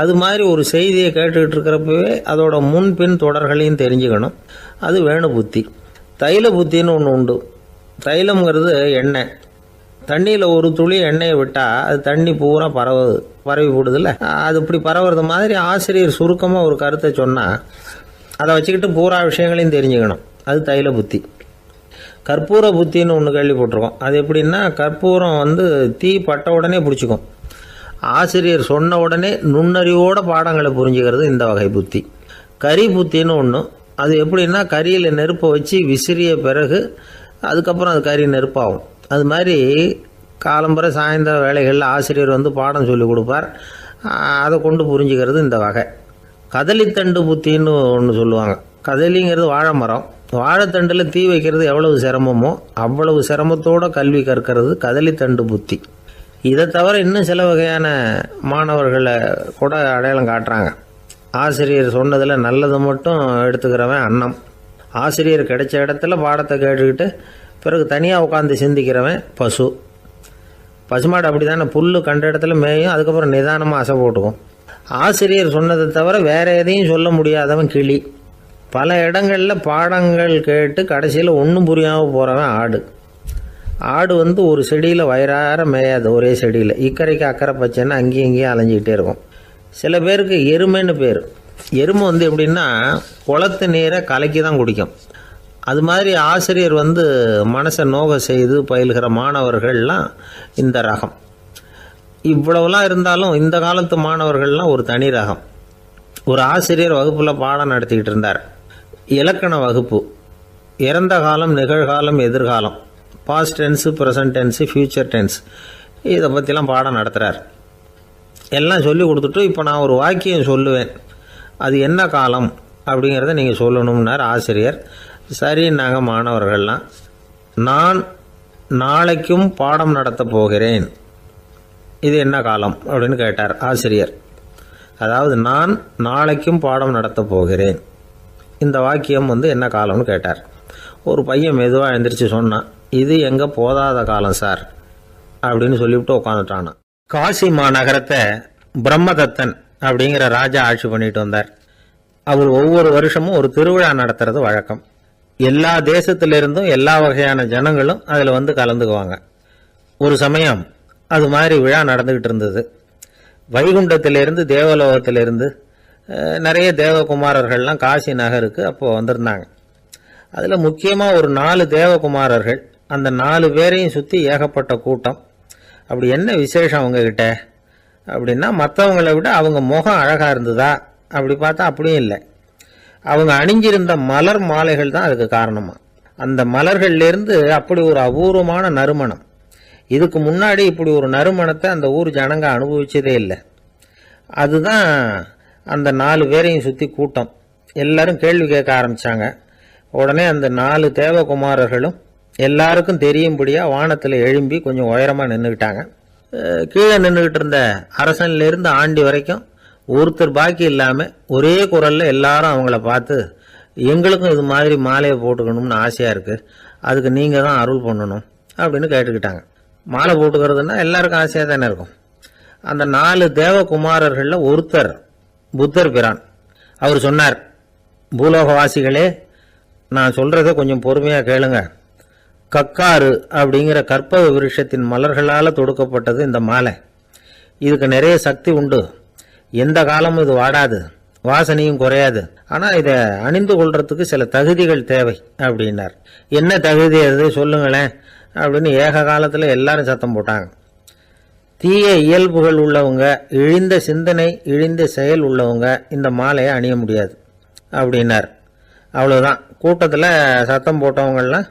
அது மாதிரி ஒரு செய்தியை கேட்டுக்கிட்டு இருக்கிறப்பவே அதோட முன்பின் தொடர்களையும் தெரிஞ்சுக்கணும், அது வேணு புத்தி. தைல புத்தின்னு ஒன்று உண்டு. தைலம்ங்கிறது எண்ணெய். தண்ணியில் ஒரு துளி எண்ணெயை விட்டால் அது தண்ணி பூரா பரவி போடுதில்ல, அது இப்படி பரவுறது மாதிரி ஆசிரியர் சுருக்கமாக ஒரு கருத்தை சொன்னால் அதை வச்சுக்கிட்டு பூரா விஷயங்களையும் தெரிஞ்சுக்கணும், அது தைல புத்தி. கற்பூர புத்தின்னு ஒன்று கேள்விப்பட்டிருக்கோம். அது எப்படின்னா, கற்பூரம் தீ பட்ட உடனே பிடிச்சிக்கும். ஆசிரியர் சொன்ன உடனே நுண்ணறிவோட பாடங்களை புரிஞ்சுக்கிறது இந்த வகை புத்தி. கரி புத்தின்னு ஒன்று. அது எப்படின்னா, கரியில் நெருப்பை வச்சு விசிறிய பிறகு அதுக்கப்புறம் அது கறி நெருப்பாகும். அது மாதிரி காலம்பரை சாயந்தர வேலைகளில் ஆசிரியர் பாடம் சொல்லி கொடுப்பார், அதை கொண்டு புரிஞ்சுக்கிறது இந்த வகை. கதலித்தண்டு புத்தின்னு ஒன்று சொல்லுவாங்க. கதலிங்கிறது வாழை மரம். வாழைத்தண்டில் தீ வைக்கிறது எவ்வளவு சிரமமோ அவ்வளவு சிரமத்தோடு கல்வி கற்கிறது கதலித்தண்டு புத்தி. இதை தவிர இன்னும் சில வகையான மாணவர்களை கூட அடையாளம் காட்டுறாங்க. ஆசிரியர் சொன்னதில் நல்லதை மட்டும் எடுத்துக்கிறவன் அன்னம். ஆசிரியர் கிடைச்ச இடத்துல பாடத்தை கேட்டுக்கிட்டு பிறகு தனியாக உட்காந்து சிந்திக்கிறவன் பசுமாடு அப்படி தானே, புல் கண்ட இடத்துல மேயும், அதுக்கப்புறம் நிதானமாக அசை போட்டுக்கும். ஆசிரியர் சொன்னதை தவிர வேறு எதையும் சொல்ல முடியாதவன் கிளி. பல இடங்களில் பாடங்கள் கேட்டு கடைசியில் ஒன்றும் புரியாமல் போகிறவன் ஆடு ஒரு செடியில் வயிறார மேயாது, ஒரே செடியில் இக்கரைக்கு அக்கறை பச்சைன்னா அங்கேயும் இங்கேயும் அலைஞ்சிக்கிட்டே இருக்கும். சில பேருக்கு எருமைன்னு பேர். எருமை எப்படின்னா குளத்து நீரை கலக்கி தான் குடிக்கும். அது மாதிரி ஆசிரியர் மனசை நோக செய்து பயில்கிற மாணவர்கள்லாம் இந்த ரகம். இவ்வளவுலாம் இருந்தாலும் இந்த காலத்து மாணவர்கள்லாம் ஒரு தனி ரகம். ஒரு ஆசிரியர் வகுப்பில் பாடம் நடத்திக்கிட்டு இருந்தார். இலக்கண வகுப்பு. இறந்த காலம், நிகழ்காலம், எதிர்காலம், past tense, present tense, future tense, இதை பற்றிலாம் பாடம் நடத்துகிறார். எல்லாம் சொல்லி கொடுத்துட்டு இப்போ நான் ஒரு வாக்கியம் சொல்லுவேன், அது என்ன காலம் அப்படிங்கிறத நீங்கள் சொல்லணும்னார் ஆசிரியர். சரின்னாங்க மாணவர்கள்லாம். நான் நாளைக்கும் பாடம் நடத்தப் போகிறேன், இது என்ன காலம் அப்படின்னு கேட்டார் ஆசிரியர். அதாவது நான் நாளைக்கும் பாடம் நடத்தப் போகிறேன், இந்த வாக்கியம் என்ன காலம்னு கேட்டார். ஒரு பையன் மெதுவாக எழுந்திரிச்சு சொன்னான், இது எங்கே போதாத காலம் சார் அப்படின்னு சொல்லிவிட்டு உட்காந்துட்டானா. காசி மாநகரத்தை பிரம்மதத்தன் அப்படிங்கிற ராஜா ஆட்சி பண்ணிட்டு வந்தார். அவர் ஒவ்வொரு வருஷமும் ஒரு திருவிழா நடத்துறது வழக்கம். எல்லா தேசத்திலிருந்தும் எல்லா வகையான ஜனங்களும் அதில் வந்து கலந்துக்குவாங்க. ஒரு சமயம் அது மாதிரி விழா நடந்துக்கிட்டு இருந்தது. வைகுண்டத்திலிருந்து தேவலோகத்திலிருந்து நிறைய தேவகுமாரர்கள்லாம் காசி நகருக்கு அப்போது வந்திருந்தாங்க. அதில் முக்கியமாக ஒரு 4 தேவகுமாரர்கள், அந்த 4 பேரையும் சுற்றி ஏகப்பட்ட கூட்டம். அப்படி என்ன விசேஷம் அவங்கக்கிட்ட அப்படின்னா, மற்றவங்களை விட அவங்க முகம் அழகாக இருந்ததா அப்படி பார்த்தா அப்படியும் இல்லை. அவங்க அணிஞ்சிருந்த மலர் மாலைகள் தான் அதுக்கு காரணமாக. அந்த மலர்கள்லேருந்து அப்படி ஒரு அபூர்வமான நறுமணம். இதுக்கு முன்னாடி இப்படி ஒரு நறுமணத்தை அந்த ஊர் ஜனங்க அனுபவிச்சதே இல்லை. அதுதான் அந்த 4 பேரையும் சுற்றி கூட்டம். எல்லாரும் கேள்வி கேட்க ஆரம்பித்தாங்க. உடனே அந்த 4 தேவகுமாரர்களும் எல்லாருக்கும் தெரியும்படியாக வானத்தில் எழும்பி கொஞ்சம் உயரமாக நின்றுக்கிட்டாங்க. கீழே நின்றுக்கிட்டு இருந்த அரசன்லேருந்து ஆண்டி வரைக்கும் ஒருத்தர் பாக்கி இல்லாமல் ஒரே குரலில் எல்லாரும் அவங்கள பார்த்து, எங்களுக்கும் இது மாதிரி மாலையை போட்டுக்கணும்னு ஆசையாக இருக்குது, அதுக்கு நீங்கள் தான் அருள் பண்ணணும் அப்படின்னு கேட்டுக்கிட்டாங்க. மாலை போட்டுக்கிறதுனா எல்லாருக்கும் ஆசையாக தானே இருக்கும். அந்த 4 தேவகுமாரர்களில் ஒருத்தர் புத்தர் பிரான். அவர் சொன்னார், பூலோகவாசிகளே, நான் சொல்கிறத கொஞ்சம் பொறுமையாக கேளுங்க. கக்காரு அப்படிங்கிற கற்பக விருட்சத்தின் மலர்களால் தொடுக்கப்பட்டது இந்த மாலை. இதுக்கு நிறைய சக்தி உண்டு. எந்த காலமும் இது வாடாது, வாசனையும் குறையாது. ஆனால் இதை அணிந்து கொள்றதுக்கு சில தகுதிகள் தேவை அப்படின்னார். என்ன தகுதி அது சொல்லுங்களேன் அப்படின்னு ஏக காலத்தில் எல்லாரும் சத்தம் போட்டாங்க. தீய இயல்புகள் உள்ளவங்க, இழிந்த சிந்தனை, இழிந்த செயல் உள்ளவங்க இந்த மாலையை அணிய முடியாது அப்படின்னார். அவ்வளோதான். கூட்டத்தில் சத்தம் போட்டவங்கள்லாம்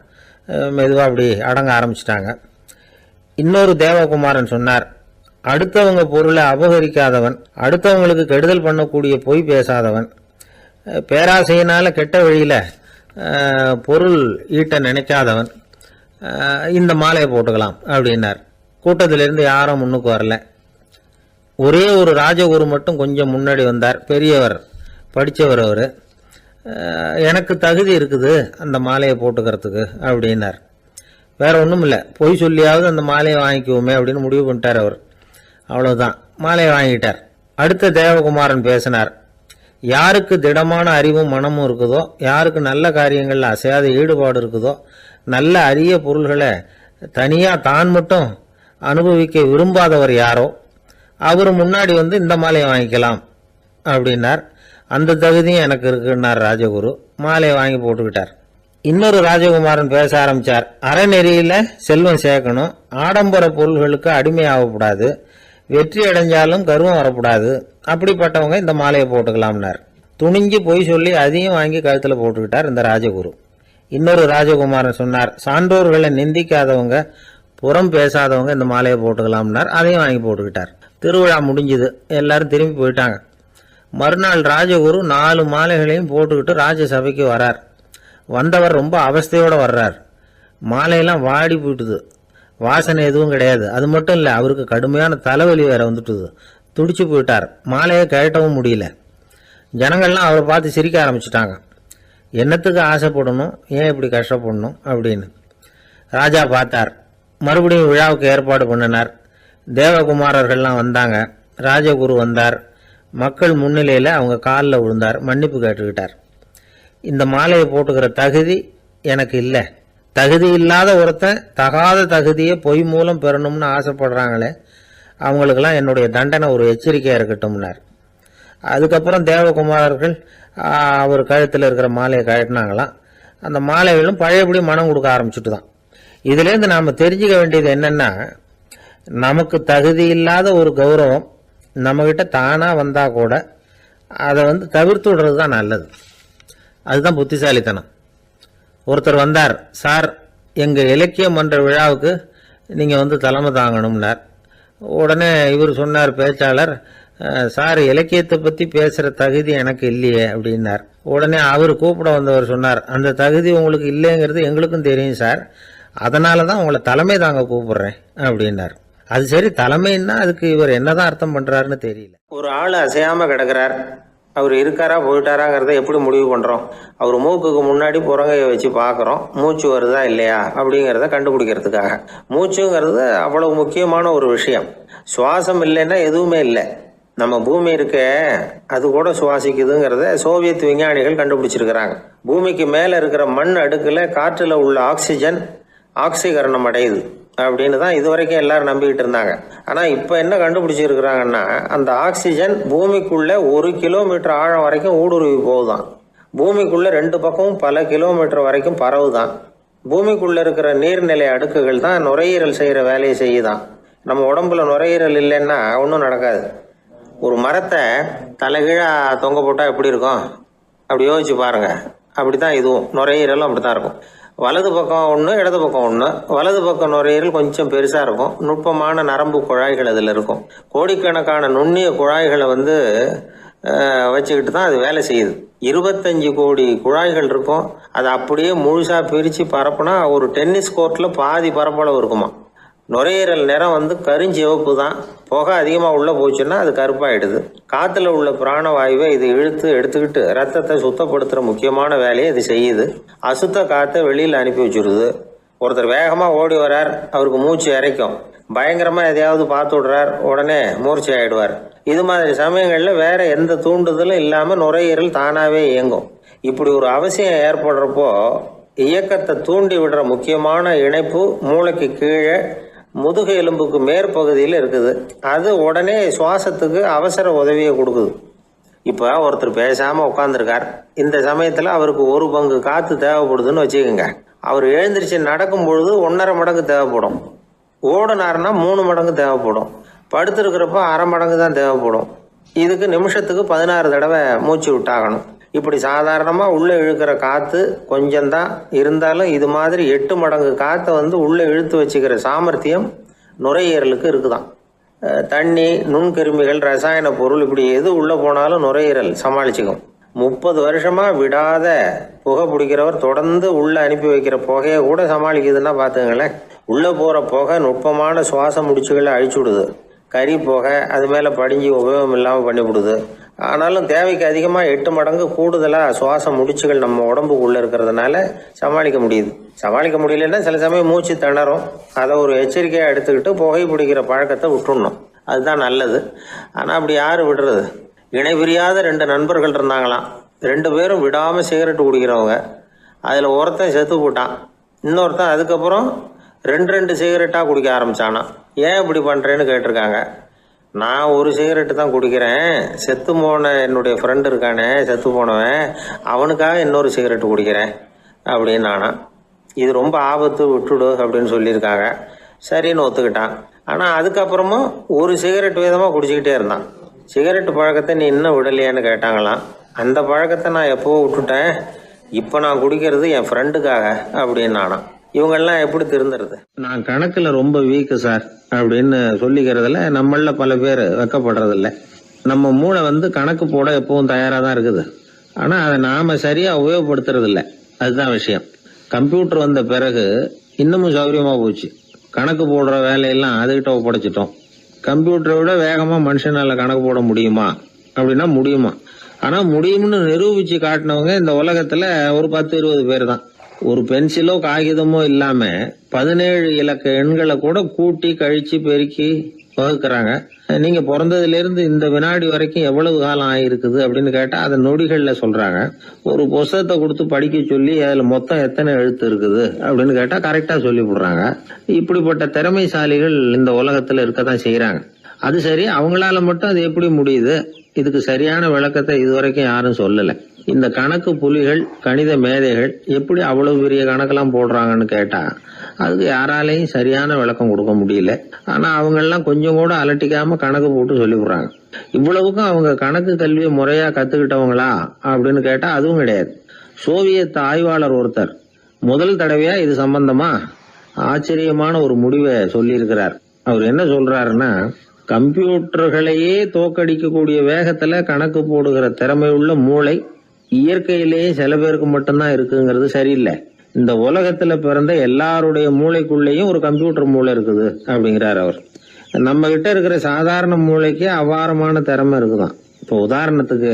மெதுவாக அப்படி அடங்க ஆரம்பிச்சிட்டாங்க. இன்னொரு தேவகுமாரன் சொன்னார், அடுத்தவங்க பொருளை அபகரிக்காதவன், அடுத்தவங்களுக்கு கெடுதல் பண்ணக்கூடிய பொய் பேசாதவன், பேராசையினால் கெட்ட வழியில் பொருள் ஈட்ட நினைக்காதவன் இந்த மாலையை போட்டுக்கலாம் அப்படின்னார். கூட்டத்திலிருந்து யாரும் முன்னுக்கு வரல. ஒரே ஒரு ராஜகுரு மட்டும் கொஞ்சம் முன்னாடி வந்தார். பெரியவர், படித்தவர். அவர், எனக்கு தகுதி இருக்குது அந்த மாலையை போட்டுக்கிறதுக்கு அப்படின்னார். வேற ஒன்றும் இல்லை, பொய் சொல்லியாவது அந்த மாலையை வாங்கிக்குவோமே அப்படின்னு முடிவு பண்ணிட்டார் அவர். அவ்வளோதான், மாலையை வாங்கிட்டார். அடுத்த தேவகுமாரன் பேசினார். யாருக்கு திடமான அறிவும் மனமும் இருக்குதோ, யாருக்கு நல்ல காரியங்களில் அசையாத ஈடுபாடு இருக்குதோ, நல்ல அரிய பொருள்களை தனியாக தான் மட்டும் அனுபவிக்க விரும்பாதவர் யாரோ அவர் முன்னாடி வந்து இந்த மாலையை வாங்கிக்கலாம் அப்படின்னார். அந்த தகுதியும் எனக்கு இருக்குன்னார் ராஜகுரு. மாலையை வாங்கி போட்டுக்கிட்டார். இன்னொரு ராஜகுமாரன் பேச ஆரம்பித்தார். அறநெறியில் செல்வம் சேர்க்கணும், ஆடம்பர பொருள்களுக்கு அடிமையாகக்கூடாது, வெற்றி அடைஞ்சாலும் கர்வம் வரக்கூடாது, அப்படிப்பட்டவங்க இந்த மாலையை போட்டுக்கலாம்னார். துணிஞ்சு பொய் சொல்லி அதையும் வாங்கி கழுத்தில் போட்டுக்கிட்டார் இந்த ராஜகுரு. இன்னொரு ராஜகுமாரன் சொன்னார், சான்றோர்களை நிந்திக்காதவங்க, புறம் பேசாதவங்க இந்த மாலையை போட்டுக்கலாம்னார். அதையும் வாங்கி போட்டுக்கிட்டார். திருவிழா முடிஞ்சுது, எல்லாரும் திரும்பி போயிட்டாங்க. மறுநாள் ராஜகுரு 4 மாலைகளையும் போட்டுக்கிட்டு ராஜசபைக்கு வரார். வந்தவர் ரொம்ப அவஸ்தையோடு வர்றார். மாலையெல்லாம் வாடி போயிட்டுது, வாசனை எதுவும் கிடையாது. அது மட்டும் இல்லை, அவருக்கு கடுமையான தலைவலி வேற வந்துட்டுது. துடிச்சு போயிட்டார். மாலையை கழட்டவும் முடியல. ஜனங்கள்லாம் அவரை பார்த்து சிரிக்க ஆரம்பிச்சிட்டாங்க. என்னத்துக்கு ஆசைப்படணும், ஏன் இப்படி கஷ்டப்படணும் அப்படின்னு. ராஜா பார்த்தார். மறுபடியும் விழாவுக்கு ஏற்பாடு பண்ணினார். தேவகுமாரர்கள்லாம் வந்தாங்க. ராஜகுரு வந்தார். மக்கள் முன்னிலையில் அவங்க காலில் விழுந்தார், மன்னிப்பு கேட்டுக்கிட்டார். இந்த மாலையை போட்டுக்கிற தகுதி எனக்கு இல்லை. தகுதி இல்லாத ஒருத்தன் தகாத தகுதியை பொய் மூலம் பெறணும்னு ஆசைப்படுறாங்களே, அவங்களுக்கெல்லாம் என்னுடைய தண்டனை ஒரு எச்சரிக்கையாக இருக்கட்டும்னார். அதுக்கப்புறம் தேவகுமாரர்கள் அவர் கழுத்தில் இருக்கிற மாலையை கழட்டினாங்களாம். அந்த மாலைகளும் பழையபடி மனம் கொடுக்க ஆரம்பிச்சுட்டு தான். இதுலேருந்து நாம் தெரிஞ்சுக்க வேண்டியது என்னென்னா, நமக்கு தகுதி இல்லாத ஒரு கௌரவம் நம்மக்கிட்ட தானாக வந்தால் கூட அதை தவிர்த்து விடுறது தான் நல்லது. அதுதான் புத்திசாலித்தனம். ஒருத்தர் வந்தார், சார் எங்கள் இலக்கிய மன்ற விழாவுக்கு நீங்கள் தலைமை தாங்கணும்னார். உடனே இவர் சொன்னார், பேச்சாளர், சார் இலக்கியத்தை பற்றி பேசுகிற தகுதி எனக்கு இல்லையே அப்படின்னார். உடனே அவர் கூப்பிட வந்தவர் சொன்னார், அந்த தகுதி உங்களுக்கு இல்லைங்கிறது எங்களுக்கும் தெரியும் சார், அதனால தான் உங்களை தலைமை தாங்க கூப்பிடுறேன் அப்படின்னார். அது சரி, தலைமைன்னா அதுக்கு இவர் என்னதான் அர்த்தம் பண்ணுறாருன்னு தெரியல. ஒரு ஆள் அசையாமல் கிடக்கிறார், அவர் இருக்காரா போயிட்டாராங்கிறத எப்படி முடிவு பண்ணுறோம்? அவர் மூக்குக்கு முன்னாடி புறங்கையை வச்சு பார்க்குறோம், மூச்சு வருதா இல்லையா அப்படிங்கிறத கண்டுபிடிக்கிறதுக்காக. மூச்சுங்கிறது அவ்வளவு முக்கியமான ஒரு விஷயம். சுவாசம் இல்லைன்னா எதுவுமே இல்லை. நம்ம பூமி இருக்கே அது கூட சுவாசிக்குதுங்கிறத சோவியத் விஞ்ஞானிகள் கண்டுபிடிச்சிருக்கிறாங்க. பூமிக்கு மேலே இருக்கிற மண் அடுக்கில் காற்றில் உள்ள ஆக்சிஜன் ஆக்சிகரணம் அடையுது அப்படின்னு தான் இதுவரைக்கும் எல்லாரும் நம்பிக்கிட்டு இருந்தாங்க. ஆனால் இப்போ என்ன கண்டுபிடிச்சிருக்கிறாங்கன்னா, அந்த ஆக்சிஜன் பூமிக்குள்ளே 1 கிலோமீட்டர் ஆழம் வரைக்கும் ஊடுருவி போகுதான். பூமிக்குள்ளே 2 பக்கமும் பல கிலோமீட்டர் வரைக்கும் பரவுதான். பூமிக்குள்ளே இருக்கிற நீர்நிலை அடுக்குகள் தான் நுரையீரல் செய்கிற வேலையை செய்யுதான். நம்ம உடம்புல நுரையீரல் இல்லைன்னா ஒன்றும் நடக்காது. ஒரு மரத்தை தலைகீழாக தொங்க போட்டால் எப்படி இருக்கும் அப்படி யோசிச்சு பாருங்க. அப்படி தான் இதுவும் நுரையீரலும் அப்படி தான் இருக்கும். வலது பக்கம் ஒன்று, இடது பக்கம் ஒன்று. வலது பக்கம் நுரையீரல் கொஞ்சம் பெருசாக இருக்கும். நுட்பமான நரம்பு குழாய்கள் அதில் இருக்கும். கோடிக்கணக்கான நுண்ணிய குழாய்களை வச்சுக்கிட்டு தான் அது வேலை செய்யுது. 25 கோடி குழாய்கள் இருக்கும். அதை அப்படியே முழுசாக பிரித்து பரப்புனா ஒரு டென்னிஸ் கோர்ட்டில் பாதி பரப்பளவு இருக்குமா. நுரையீரல் நிறம் கருஞ்சிவப்பு தான். புகை அதிகமாக உள்ளே போச்சுன்னா அது கருப்பாயிடுது. காற்றுல உள்ள பிராணவாயுவை இது இழுத்து எடுத்துக்கிட்டு ரத்தத்தை சுத்தப்படுத்துகிற முக்கியமான வேலையை இது செய்யுது. அசுத்த காற்றை வெளியில் அனுப்பி வச்சுருது. ஒருத்தர் வேகமாக ஓடி வர்றார், அவருக்கு மூச்சு இறைக்கும். பயங்கரமாக எதையாவது பார்த்து விடுறார், உடனே மூர்ச்சி ஆகிடுவார். இது மாதிரி சமயங்களில் வேற எந்த தூண்டுதலும் இல்லாமல் நுரையீரல் தானாகவே இயங்கும். இப்படி ஒரு அவசியம் ஏற்படுறப்போ இயக்கத்தை தூண்டி விடுற முக்கியமான இணைப்பு மூளைக்கு கீழே முதுகு எலும்புக்கு மேற்பகுதியில் இருக்குது. அது உடனே சுவாசத்துக்கு அவசர உதவியை கொடுக்குது. இப்போ ஒருத்தர் பேசாமல் உட்காந்துருக்கார். இந்த சமயத்தில் அவருக்கு 1 பங்கு காற்று தேவைப்படுதுன்னு வச்சுக்கோங்க. அவர் எழுந்திரிச்சு நடக்கும் பொழுது 1.5 மடங்கு தேவைப்படும். ஓடினார்னா 3 மடங்கு தேவைப்படும். படுத்திருக்கிறப்ப 1/2 மடங்கு தான் தேவைப்படும். இதுக்கு நிமிஷத்துக்கு 16 தடவை மூச்சு விட்டாகணும். இப்படி சாதாரணமாக உள்ளே இழுக்கிற காற்று கொஞ்சம்தான் இருந்தாலும் இது மாதிரி 8 மடங்கு காற்றை உள்ளே இழுத்து வச்சுக்கிற சாமர்த்தியம் நுரையீரலுக்கு இருக்குதான். தண்ணி, நுண்கிருமிகள், ரசாயன பொருள் இப்படி எது உள்ளே போனாலும் நுரையீரல் சமாளிச்சுக்கும். 30 வருஷமாக விடாத புகை பிடிக்கிறவர் தொடர்ந்து உள்ளே அனுப்பி வைக்கிற புகையை கூட சமாளிக்குதுன்னா பார்த்துங்களேன். உள்ளே போகிற புகை நுட்பமான சுவாச முடிச்சுகளை அழிச்சு விடுது. கறி புகை அது மேலே படிஞ்சு உபயோகம் இல்லாமல் பண்ணிவிடுது. ஆனாலும் தேவைக்கு அதிகமாக 8 மடங்கு கூடுதலாக சுவாச முடிச்சுகள் நம்ம உடம்புக்குள்ளே இருக்கிறதுனால சமாளிக்க முடியுது. சமாளிக்க முடியலன்னா சில சமயம் மூச்சு திணறும். அதை ஒரு எச்சரிக்கையாக எடுத்துக்கிட்டு புகை பிடிக்கிற பழக்கத்தை விட்டுடணும். அதுதான் நல்லது. ஆனால் அப்படி யார் விடுறது? இணை பிரியாத 2 நண்பர்கள் இருந்தாங்களாம். 2 பேரும் விடாமல் சிகரெட்டு குடிக்கிறவங்க. அதில் ஒருத்தன் செத்து போட்டான். இன்னொருத்தன் அதுக்கப்புறம் 2 சிகரெட்டாக குடிக்க ஆரம்பித்தானா. ஏன் இப்படி பண்ணுறேன்னு கேட்டிருக்காங்க. நான் 1 சிகரெட்டு தான் குடிக்கிறேன். செத்து போன என்னுடைய ஃப்ரெண்டு இருக்கானே, செத்து போனவன், அவனுக்காக இன்னொரு சிகரெட்டு குடிக்கிறேன் அப்படின்னு நானா. இது ரொம்ப ஆபத்து, விட்டுடு அப்படின்னு சொல்லியிருக்காங்க. சரின்னு ஒத்துக்கிட்டான். ஆனால் அதுக்கப்புறமும் 1 சிகரெட் வீதமாக குடிச்சிக்கிட்டே இருந்தான். சிகரெட்டு பழக்கத்தை நீ இன்னும் விடலையான்னு கேட்டாங்களாம். அந்த பழக்கத்தை நான் எப்போ விட்டுட்டேன், இப்போ நான் குடிக்கிறது என் ஃப்ரெண்டுக்காக அப்படின்னு நானா. இவங்கெல்லாம் எப்படி திருந்துறது? நான் கணக்கில் ரொம்ப வீக்கு சார் அப்படின்னு சொல்லிக்கிறதுல நம்மள பல பேர் வெக்கப்படுறதில்ல. நம்ம மூளை கணக்கு போட எப்பவும் தயாராக தான் இருக்குது. ஆனால் அதை நாம் சரியாக உபயோகப்படுத்துறதில்ல. அதுதான் விஷயம். கம்ப்யூட்டர் வந்த பிறகு இன்னமும் சௌகரியமாக போச்சு. கணக்கு போடுற வேலையெல்லாம் அதுகிட்ட ஒப்படைச்சிட்டோம். கம்ப்யூட்டரை விட வேகமாக மனுஷனால் கணக்கு போட முடியுமா அப்படின்னா முடியுமா. ஆனால் முடியும்னு நிரூபித்து காட்டினவங்க இந்த உலகத்தில் ஒரு 10-20 பேர் தான். ஒரு பென்சிலோ காகிதமோ இல்லாம 17 இலக்க எண்களை கூட கூட்டி கழிச்சு பெருக்கி வகுக்கிறாங்க. நீங்க பிறந்ததுல இருந்து இந்த வினாடி வரைக்கும் எவ்வளவு காலம் ஆயிருக்குது அப்படின்னு கேட்டா அதை நொடிகள்ல சொல்றாங்க. ஒரு புத்தகத்தை கொடுத்து படிக்க சொல்லி அதுல மொத்தம் எத்தனை எழுத்து இருக்குது அப்படின்னு கேட்டா கரெக்டா சொல்லி போடுறாங்க. இப்படிப்பட்ட திறமைசாலிகள் இந்த உலகத்துல இருக்கத்தான் செய்யறாங்க. அது சரி, அவங்களால மட்டும் அது எப்படி முடியுது? இதுக்கு சரியான விளக்கத்தை இதுவரைக்கும் யாரும் சொல்லல. இந்த கணக்கு புலிகள், கணித மேதைகள் எப்படி அவ்வளவு பெரிய கணக்கெல்லாம் போடுறாங்கன்னு கேட்டா அதுக்கு யாராலையும் சரியான விளக்கம் கொடுக்க முடியல. ஆனா அவங்க எல்லாம் கொஞ்சம் கூட அலட்டிக்காம கணக்கு போட்டு சொல்லி விடுறாங்க. இவ்வளவுக்கும் அவங்க கணக்கு கல்வியை முறையா கத்துக்கிட்டவங்களா அப்படின்னு கேட்டா அதுவும் கிடையாது. சோவியத் ஆய்வாளர் ஒருத்தர் முதல் தடவையா இது சம்பந்தமா ஆச்சரியமான ஒரு முடிவை சொல்லியிருக்கிறார். அவர் என்ன சொல்றாருன்னா, கம்ப்யூட்டர்களையே தோக்கடிக்கக்கூடிய வேகத்துல கணக்கு போடுகிற திறமையுள்ள மூளை இயற்கையிலேயே சில பேருக்கு மட்டும்தான் இருக்குங்கிறது சரியில்லை. இந்த உலகத்துல பிறந்த எல்லாருடைய மூளைக்குள்ளேயும் ஒரு கம்ப்யூட்டர் மூளை இருக்குது அப்படிங்கிறார் அவர். நம்ம கிட்ட இருக்கிற சாதாரண மூளைக்கு அபாரமான திறமை இருக்குதான். இப்போ உதாரணத்துக்கு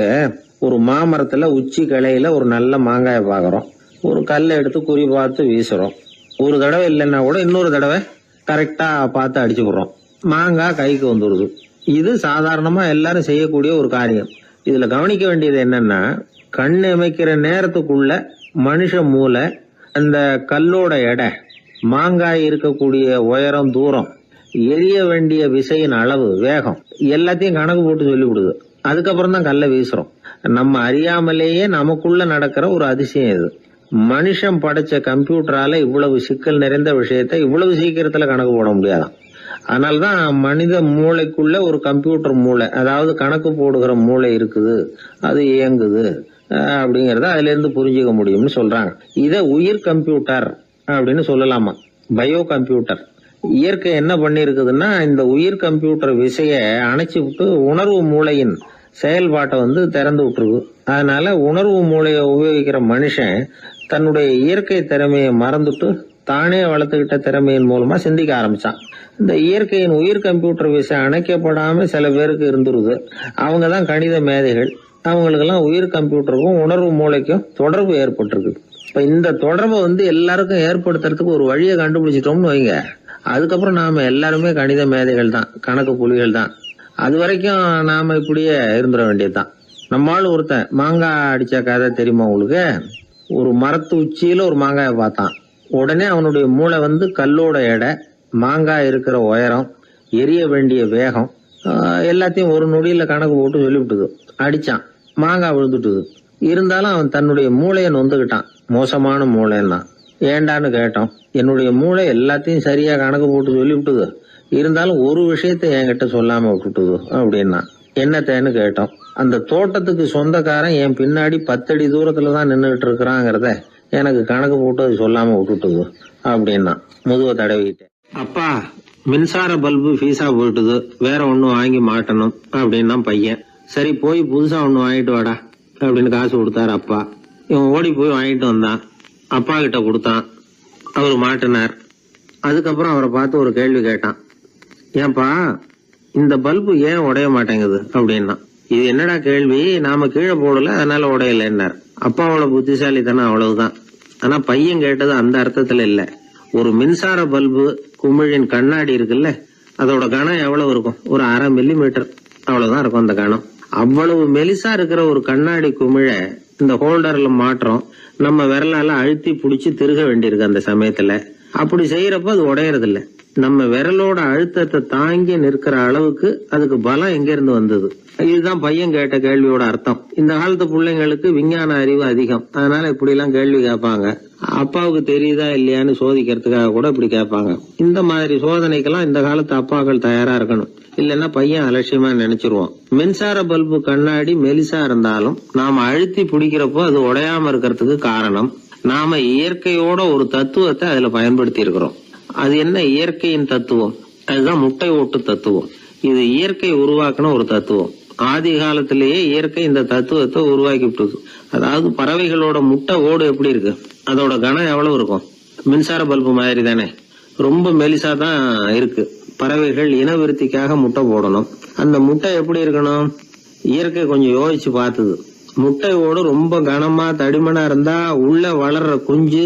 ஒரு மாமரத்துல உச்சி கிளையில ஒரு நல்ல மாங்காயை பாக்குறோம். ஒரு கல்லை எடுத்து குறி பார்த்து வீசுறோம். ஒரு தடவை இல்லைன்னா கூட இன்னொரு தடவை கரெக்டா பார்த்து அடிச்சு போடுறோம். மாங்காய் கைக்கு வந்துடுது. இது சாதாரணமா எல்லாரும் செய்யக்கூடிய ஒரு காரியம். இதுல கவனிக்க வேண்டியது என்னன்னா, கண் இமைக்கிற நேரத்துக்குள்ள மனுஷ மூளை அந்த கல்லோட எடை, மாங்காய் இருக்கக்கூடிய உயரம், தூரம், எரிய வேண்டிய விசையின் அளவு, வேகம் எல்லாத்தையும் கணக்கு போட்டு சொல்லிவிடுது. அதுக்கப்புறம் தான் கல்லை வீசுறோம். நம்ம அறியாமலேயே நமக்குள்ள நடக்கிற ஒரு அதிசயம் இது. மனுஷன் படைச்ச கம்ப்யூட்டரால இவ்வளவு சிக்கல் நிறைந்த விஷயத்தை இவ்வளவு சீக்கிரத்துல கணக்கு போட முடியாதான். அதனால்தான் மனித மூளைக்குள்ள ஒரு கம்ப்யூட்டர் மூளை, அதாவது கணக்கு போடுகிற மூளை இருக்குது, அது இயங்குது அப்படிங்கறத அதுல இருந்து புரிஞ்சுக்க முடியும்னு சொல்றாங்க. இத உயிர் கம்ப்யூட்டர் அப்படின்னு சொல்லலாமா, பயோ கம்ப்யூட்டர். இயற்கை என்ன பண்ணி இருக்குதுன்னா, இந்த உயிர் கம்ப்யூட்டர் விசைய அணைச்சு விட்டு உணர்வு மூளையின் செயல்பாட்டை திறந்து விட்டுருக்கு. அதனால உணர்வு மூளையை உபயோகிக்கிற மனுஷன் தன்னுடைய இயற்கை திறமையை மறந்துட்டு தானே வளர்த்துக்கிட்ட திறமையின் மூலமா சிந்திக்க ஆரம்பிச்சான். இந்த இயற்கையின் உயிர் கம்ப்யூட்டர் விசை அணைக்கப்படாம சில பேருக்கு இருந்துருது. அவங்க தான் கணித மேதைகள். அவங்களுக்கெல்லாம் உயிர் கம்ப்யூட்டருக்கும் உணர்வு மூளைக்கும் தொடர்பு ஏற்பட்டிருக்கு. இப்ப இந்த தொடர்பை எல்லாருக்கும் ஏற்படுத்துறதுக்கு ஒரு வழியை கண்டுபிடிச்சிட்டோம்னு வைங்க, அதுக்கப்புறம் நாம எல்லாருமே கணித மேதைகள் தான், கணக்கு புலிகள் தான். அது வரைக்கும் நாம இப்படியே இருந்துட வேண்டியதுதான். நம்மால் ஒருத்தன் மாங்காய் அடிச்ச கதை தெரியுமா உங்களுக்கு? ஒரு மரத்து உச்சியில ஒரு மாங்காயை பார்த்தான். உடனே அவனுடைய மூளை கல்லோட எடை, மாங்காய் இருக்கிற உயரம், எரிய வேண்டிய வேகம் எல்லாத்தையும் ஒரு நொடியில கணக்கு போட்டு சொல்லிவிட்டுது. அடிச்சான், மாங்காய் விழுந்துட்டுது. இருந்தாலும் அவன் தன்னுடைய மூளையை நொந்துக்கிட்டான். மோசமான மூளைன்னா. ஏண்டான்னு கேட்டோம். என்னுடைய மூளை எல்லாத்தையும் சரியா கணக்கு போட்டு சொல்லிவிட்டுது, இருந்தாலும் ஒரு விஷயத்த என்கிட்ட சொல்லாம விட்டுட்டுது அப்படின்னா. என்னத்தேன்னு கேட்டோம். அந்த தோட்டத்துக்கு சொந்தக்காரன் என் பின்னாடி 10 அடி தூரத்துலதான் நின்றுட்டு இருக்கிறாங்கிறத எனக்கு கணக்கு போட்டு அது சொல்லாம விட்டுட்டுது அப்படின்னா. முதுவை தடவிட்டேன். அப்பா, மின்சார பல்பு ஃபீஸா போயிட்டுது, வேற ஒண்ணு வாங்கி மாட்டணும் அப்படின்னா பையன். சரி போய் புதுசா ஒண்ணு வாங்கிட்டு வாடா அப்படின்னு காசு கொடுத்தாரு அப்பா. இவன் ஓடி போய் வாங்கிட்டு வந்தான். அப்பா கிட்ட கொடுத்தான். அவரு மாட்டினார். அதுக்கப்புறம் அவரை பார்த்து ஒரு கேள்வி கேட்டான். ஏன்பா, இந்த பல்பு ஏன் உடைய மாட்டேங்குது அப்படின்னா. இது என்னடா கேள்வி, நாம கீழே போடல அதனால உடையலன்னார். அப்பாவோட புத்திசாலித்தனம் அவ்வளவுதான். ஆனா பையன் கேட்டது அந்த அர்த்தத்துல இல்ல. ஒரு மின்சார பல்பு குமிழின் கண்ணாடி இருக்குல்ல, அதோட கனம் எவ்வளவு இருக்கும்? ஒரு 1/2 மில்லிமீட்டர் அவ்வளவுதான் இருக்கும் அந்த கனம். அவ்வளவு மெலிசா இருக்கிற ஒரு கண்ணாடி குமிழ இந்த ஹோல்டர்ல மாற்றம் நம்ம விரலால அழுத்தி புடிச்சு திருக வேண்டியிருக்கு அந்த சமயத்துல. அப்படி செய்யறப்ப அது உடையறது இல்ல. நம்ம விரலோட அழுத்தத்தை தாங்கி நிற்கிற அளவுக்கு அதுக்கு பலம் எங்க இருந்து வந்தது? இதுதான் பையன் கேட்ட கேள்வியோட அர்த்தம். இந்த காலத்து பிள்ளைங்களுக்கு விஞ்ஞான அறிவு அதிகம், அதனால இப்படி எல்லாம் கேள்வி கேட்பாங்க. அப்பாவுக்கு தெரியுதா இல்லையான்னு சோதிக்கிறதுக்காக கூட இப்படி கேட்பாங்க. இந்த மாதிரி சோதனைக்கெல்லாம் இந்த காலத்து அப்பாக்கள் தயாரா இருக்கணும். இல்லைன்னா பையன் அலட்சியமா நினைச்சிருவான். மின்சார பல்பு கண்ணாடி மெலிசா இருந்தாலும் நாம அழுத்தி பிடிக்கிறப்போ அது உடையாம இருக்கிறதுக்கு காரணம், நாம இயற்கையோட ஒரு தத்துவத்தை அதுல பயன்படுத்தி இருக்கிறோம். அது என்ன இயற்கையின் தத்துவம்? அதுதான் முட்டை ஓட்டு தத்துவம். இது இயற்கை உருவாக்குன ஒரு தத்துவம். ஆதி காலத்திலேயே இயற்கை இந்த தத்துவத்தை உருவாக்கி விட்டது. அதாவது பறவைகளோட முட்டை ஓடு எப்படி இருக்கு, அதோட கனம் எவ்வளவு இருக்கும்? மின்சார பல்பு மாதிரி தானே, ரொம்ப மெலிசா தான் இருக்கு. பறவைகள் இனவிருத்திக்காக முட்டை போடணும். அந்த முட்டை எப்படி இருக்கணும்? இயற்கை கொஞ்சம் யோசிச்சு பார்த்தது. முட்டை ஓடு ரொம்ப கனமா தடிமனா இருந்தா உள்ள வளர்ற குஞ்சு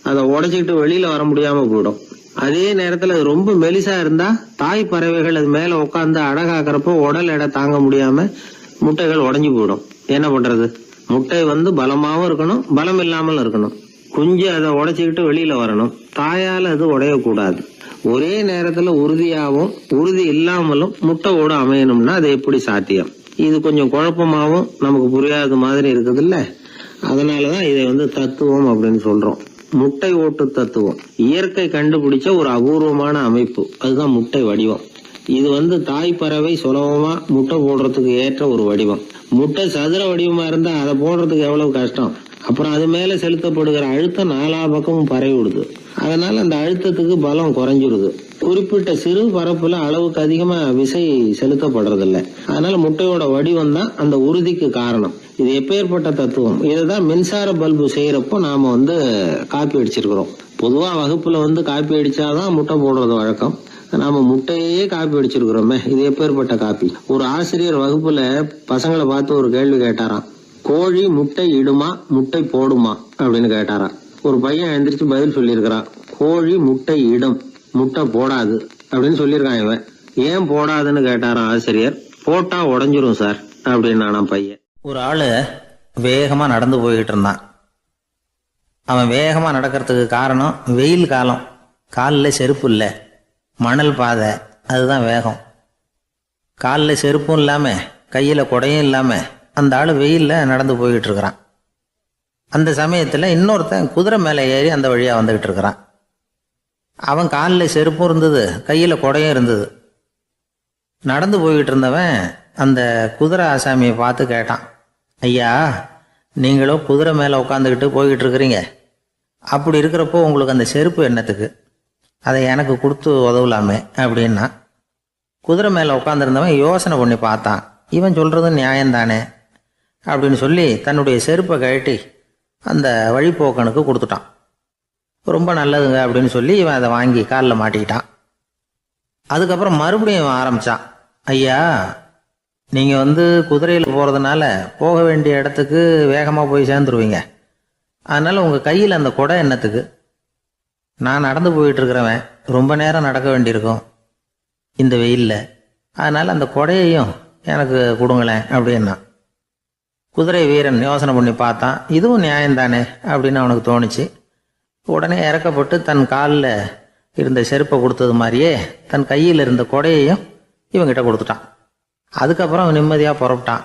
அதை உடைச்சிக்கிட்டு வெளியில வர முடியாம போயிடும். அதே நேரத்துல அது ரொம்ப மெலிசா இருந்தா தாய் பறவைகள் அது மேல உட்காந்து அடகாக்குறப்போ உடல் எடை தாங்க முடியாம முட்டைகள் உடைஞ்சு போயிடும். என்ன பண்றது? முட்டை பலமாவும் இருக்கணும், பலம் இல்லாமல் இருக்கணும். குஞ்சு அதை உடைச்சிக்கிட்டு வெளியில வரணும். தாயால அது உடையக்கூடாது. ஒரே நேரத்துல உறுதியாகவும் உறுதி இல்லாமலும் முட்டை ஓடு அமையணும்னா அது எப்படி சாத்தியம்? இது கொஞ்சம் குழப்பமாவும் நமக்கு புரியாத மாதிரி இருக்குது இல்ல. அதனாலதான் இதை தத்துவம் அப்படின்னு சொல்றோம். முட்டை ஓட்டு தத்துவம் இயற்கை கண்டுபிடிச்ச ஒரு அபூர்வமான அமைப்பு. அதுதான் முட்டை வடிவம். இது தாய் பறவை சுலபமா முட்டை போடுறதுக்கு ஏற்ற ஒரு வடிவம். முட்டை சதுர வடிவமா இருந்தா அதை போடுறதுக்கு எவ்வளவு கஷ்டம். அப்புறம் அது மேல செலுத்தப்படுகிற அழுத்தம் 4 பக்கமும் பரவி விடுது. அதனால அந்த அழுத்தத்துக்கு பலம் குறைஞ்சிருது. குறிப்பிட்ட சிறு பரப்புல அளவுக்கு அதிகமா விசை செலுத்தப்படுறது இல்ல. அதனால முட்டையோட வடிவம் தான் அந்த உறுதிக்கு காரணம். இது எப்பேற்பட்ட தத்துவம். இதுதான் மின்சார பல்பு செய்யறப்போ நாம காப்பி அடிச்சிருக்கிறோம். பொதுவா வகுப்புல காப்பி அடிச்சாதான் முட்டை போடுறது வழக்கம். நாம முட்டையே காப்பி அடிச்சிருக்கிறோமே, இது எப்பேற்பட்ட காப்பி. ஒரு ஆசிரியர் வகுப்புல பசங்களை பார்த்து ஒரு கேள்வி கேட்டாராம். கோழி முட்டை இடுமா, முட்டை போடுமா அப்படின்னு கேட்டாராம். ஒரு பையன் எந்திரிச்சு பதில் சொல்லியிருக்கிறான். கோழி முட்டை இடும், முட்டை போடாது அப்படின்னு சொல்லியிருக்கான் இவன். ஏன் போடாதுன்னு கேட்டாராம் ஆசிரியர். போட்டா உடஞ்சிரும் சார் அப்படின்னு பையன். ஒரு ஆளு வேகமா நடந்து போய்கிட்டு இருந்தான். அவன் வேகமா நடக்கிறதுக்கு காரணம் வெயில் காலம், காலில் செருப்பு இல்லை, மணல் பாதை, அதுதான் வேகம். காலில் செருப்பும் இல்லாம கையில குடையும் இல்லாம அந்த ஆள் வெயில்ல நடந்து போய்கிட்டு இருக்கிறான். அந்த சமயத்துல இன்னொருத்தன் குதிரை மேலே ஏறி அந்த வழியா வந்துகிட்டு இருக்கிறான். அவன் காலில் செருப்பும் இருந்தது, கையில குடையும் இருந்தது. நடந்து போய்கிட்டு இருந்தவன் அந்த குதிரை ஆசாமியை பார்த்து கேட்டான், ஐயா, நீங்களும் குதிரை மேலே உட்காந்துக்கிட்டு போய்கிட்டு இருக்கிறீங்க, அப்படி இருக்கிறப்போ உங்களுக்கு அந்த செருப்பு என்னத்துக்கு? அதை எனக்கு கொடுத்து உதவலாமே அப்படின்னா. குதிரை மேலே உட்காந்துருந்தவன் யோசனை பண்ணி பார்த்தான். இவன் சொல்கிறது நியாயம்தானே அப்படின்னு சொல்லி தன்னுடைய செருப்பை கழட்டி அந்த வழிப்போக்கனுக்கு கொடுத்துட்டான். ரொம்ப நல்லதுங்க அப்படின்னு சொல்லி இவன் அதை வாங்கி காலில் மாட்டிக்கிட்டான். அதுக்கப்புறம் மறுபடியும் இவன் ஆரம்பித்தான், ஐயா, நீங்கள் குதிரையில் போகிறதுனால போக வேண்டிய இடத்துக்கு வேகமாக போய் சேர்ந்துருவீங்க, அதனால் உங்கள் கையில் அந்த குடை என்னத்துக்கு? நான் நடந்து போயிட்டுருக்கிறவன், ரொம்ப நேரம் நடக்க வேண்டியிருக்கும் இந்த வெயிலில், அதனால் அந்த குடையையும் எனக்கு கொடுங்களேன் அப்படின்னா. குதிரை வீரன் யோசனை பண்ணி பார்த்தான், இதுவும் நியாயம்தானே அப்படின்னு அவனுக்கு தோணுச்சு. உடனே இறக்கப்பட்டு தன் காலில் இருந்த செருப்பை கொடுத்தது மாதிரியே தன் கையில் இருந்த குடையையும் இவங்கிட்ட கொடுத்துட்டான். அதுக்கப்புறம் அவன் நிம்மதியாக புறப்பட்டான்.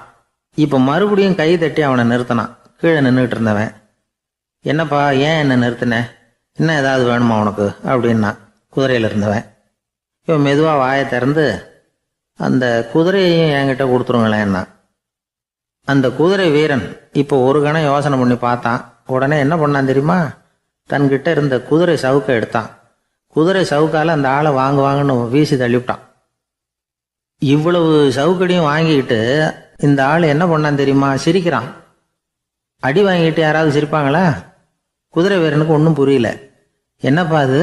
இப்போ மறுபடியும் கை தட்டி அவனை நிறுத்தினான். கீழே நின்றுட்டு இருந்தவன், என்னப்பா, ஏன் என்ன நிறுத்தினேன், இன்னும் ஏதாவது வேணுமா உனக்கு அப்படின்னா குதிரையில் இருந்தவன். இவன் மெதுவாக வாயை திறந்து அந்த குதிரையையும் என்கிட்ட கொடுத்துருங்களேன்னா. அந்த குதிரை வீரன் இப்போ ஒரு கணம் யோசனை பண்ணி பார்த்தான். உடனே என்ன பண்ணான் தெரியுமா? தன்கிட்ட இருந்த குதிரை சவுக்கை எடுத்தான். குதிரை சவுக்கால் அந்த ஆளை வாங்குவாங்கன்னு வீசி தள்ளிவிட்டான். இவ்வளவு சவுக்கடியும் வாங்கிக்கிட்டு இந்த ஆள் என்ன பண்ணான் தெரியுமா? சிரிக்கிறான். அடி வாங்கிட்டு யாராவது சிரிப்பாங்களா? குதிரை வீரனுக்கு ஒன்றும் புரியல. என்னப்பா அது,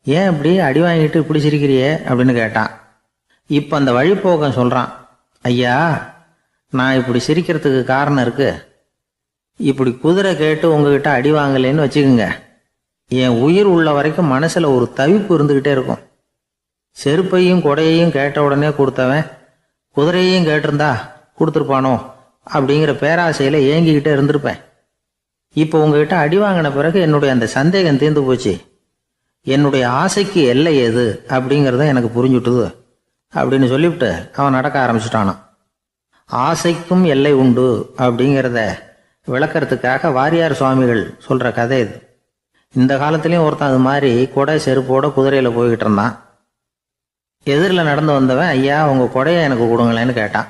ஏன் இப்படி அடி வாங்கிட்டு இப்படி சிரிக்கிறியே அப்படின்னு கேட்டான். இப்போ அந்த வழிப்போக்கன் சொல்கிறான், ஐயா, நான் இப்படி சிரிக்கிறதுக்கு காரணம் இருக்கு. இப்படி குதிரை கேட்டு உங்ககிட்ட அடி வாங்கலேன்னு வச்சுக்கோங்க, என் உயிர் உள்ள வரைக்கும் மனசில் ஒரு தவிப்பு இருந்துக்கிட்டே இருக்கும். செருப்பையும் கொடையையும் கேட்ட உடனே கொடுத்தவன் குதிரையையும் கேட்டிருந்தா கொடுத்துருப்பானோ அப்படிங்கிற பேராசையில் ஏங்கிக்கிட்டே இருந்திருப்பேன். இப்போ உங்ககிட்ட அடி வாங்கின பிறகு என்னுடைய அந்த சந்தேகம் தீர்ந்து போச்சு. என்னுடைய ஆசைக்கு எல்லை எது அப்படிங்கிறத எனக்கு புரிஞ்சுட்டுது அப்படின்னு சொல்லிவிட்டு அவன் நடக்க ஆரம்பிச்சிட்டானான். ஆசைக்கும் எல்லை உண்டு அப்படிங்கிறத விளக்கறதுக்காக வாரியார் சுவாமிகள் சொல்கிற கதை இது. இந்த காலத்துலேயும் ஒருத்தன் அது மாதிரி கொடை செருப்போட குதிரையில் போய்கிட்டு இருந்தான். எதிரில் நடந்து வந்தவன், ஐயா, உங்கள் கொடையை எனக்கு கொடுங்களேன்னு கேட்டான்.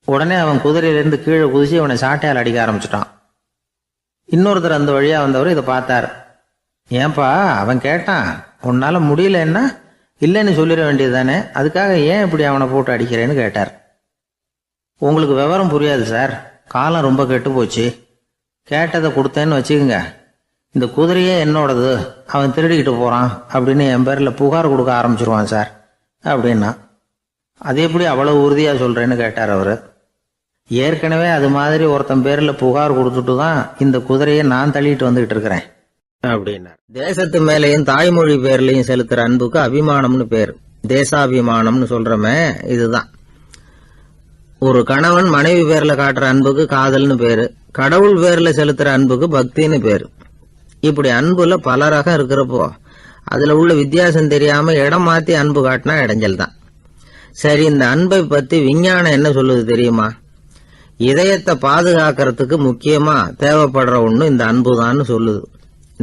உடனே அவன் குதிரையிலேருந்து கீழே குதிச்சு அவனை சாட்டையால் அடிக்க ஆரம்பிச்சிட்டான். இன்னொருத்தர் அந்த வழியாக வந்தவர் இதை பார்த்தார். ஏன்பா, அவன் கேட்டான், உன்னால் முடியலன்னா இல்லைன்னு சொல்லிட வேண்டியது தானே, அதுக்காக ஏன் இப்படி அவனை போட்டு அடிக்கிறேன்னு கேட்டார். உங்களுக்கு விவரம் புரியாது சார், காலம் ரொம்ப கெட்டு போச்சு. கேட்டதை கொடுத்தேன்னு வச்சுக்கோங்க, இந்த குதிரையே என்னோடது, அவன் திருடிக்கிட்டு போகிறான் அப்படின்னு என் பேரில் புகார் கொடுக்க ஆரம்பிச்சிருவான் சார் அப்படின்னா. அது எப்படி அவ்வளோ உறுதியாக சொல்கிறேன்னு கேட்டார் அவர். ஏற்கனவே அது மாதிரி ஒருத்தன் பேரில் புகார் கொடுத்துட்டு தான் இந்த குதிரையை நான் தள்ளிட்டு வந்துக்கிட்டு இருக்கிறேன் அப்படின்னார். தேசத்து மேலேயும் தாய்மொழி பேர்லையும் செலுத்துற அன்புக்கு அபிமானம்னு பேர். தேசாபிமானம்னு சொல்றமே இதுதான். ஒரு கணவன் மனைவி பேர்ல காட்டுற அன்புக்கு காதல்னு பேரு. கடவுள் பேர்ல செலுத்துற அன்புக்கு பக்தின்னு பேரு. இப்படி அன்புல பல ரகம் இருக்கிறப்போ அதுல உள்ள வித்தியாசம் தெரியாம இடம் மாத்தி அன்பு காட்டினா இடைஞ்சல் தான். சரி, இந்த அன்பை பத்தி விஞ்ஞானம் என்ன சொல்லுது தெரியுமா? இதயத்தை பாதுகாக்கிறதுக்கு முக்கியமா தேவைப்படுற ஒண்ணு இந்த அன்பு தான் சொல்லுது.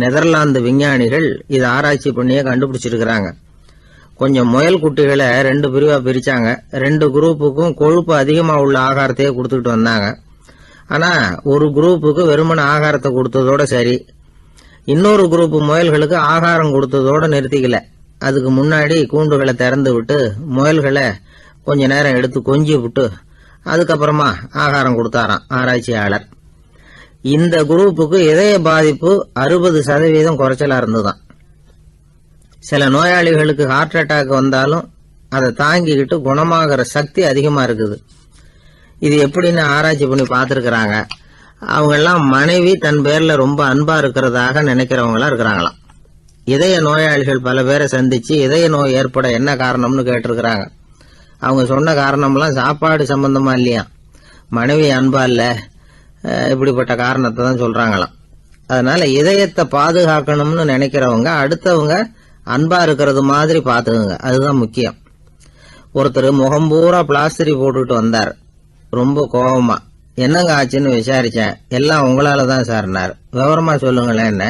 நெதர்லாந்து விஞ்ஞானிகள் இதை ஆராய்ச்சி பண்ணியே கண்டுபிடிச்சிருக்கிறாங்க. கொஞ்சம் முயல் குட்டிகளை 2 பிரிவா பிரிச்சாங்க. 2 குரூப்புக்கும் கொழுப்பு அதிகமா உள்ள ஆகாரத்தையே கொடுத்துக்கிட்டு வந்தாங்க. ஆனா ஒரு குரூப்புக்கு வெறுமன ஆகாரத்தை கொடுத்ததோட சரி, இன்னொரு குரூப் முயல்களுக்கு ஆகாரம் கொடுத்ததோட நிறுத்திக்கல. அதுக்கு முன்னாடி கூண்டுகளை திறந்து விட்டு முயல்களை கொஞ்ச நேரம் எடுத்து கொஞ்சி விட்டு அதுக்கப்புறமா ஆகாரம் கொடுத்தாராம் ஆராய்ச்சியாளர். இந்த குரூப்புக்கு இதய பாதிப்பு 60% குறைச்சலா இருந்துதான். சில நோயாளிகளுக்கு ஹார்ட் அட்டாக் வந்தாலும் அதை தாங்கிக்கிட்டு குணமாகிற சக்தி அதிகமா இருக்குது. இது எப்படின்னு ஆராய்ச்சி பண்ணி பார்த்துருக்கிறாங்க. அவங்க எல்லாம் மனைவி தன் பேர்ல ரொம்ப அன்பா இருக்கிறதாக நினைக்கிறவங்களா இருக்கிறாங்களாம். இதய நோயாளிகள் பல பேரை சந்திச்சு இதய நோய் ஏற்பட என்ன காரணம்னு கேட்டிருக்கிறாங்க. அவங்க சொன்ன காரணம்லாம் சாப்பாடு சம்பந்தமா இல்லையா, மனைவி அன்பா இல்ல, இப்படிப்பட்ட காரணத்தை தான் சொல்றாங்களாம். அதனால இதயத்தை பாதுகாக்கணும்னு நினைக்கிறவங்க அடுத்தவங்க அன்பா இருக்கிறது மாதிரி பாத்துக்குங்க, அதுதான் முக்கியம். ஒருத்தர் முகம் பூரா பிளாஸ்டரி போட்டுட்டு வந்தார், ரொம்ப கோபமா. என்னங்க ஆச்சுன்னு விசாரிச்சேன். எல்லாம் உங்களால தான் சார்னார். விவரமா சொல்லுங்களேன். என்ன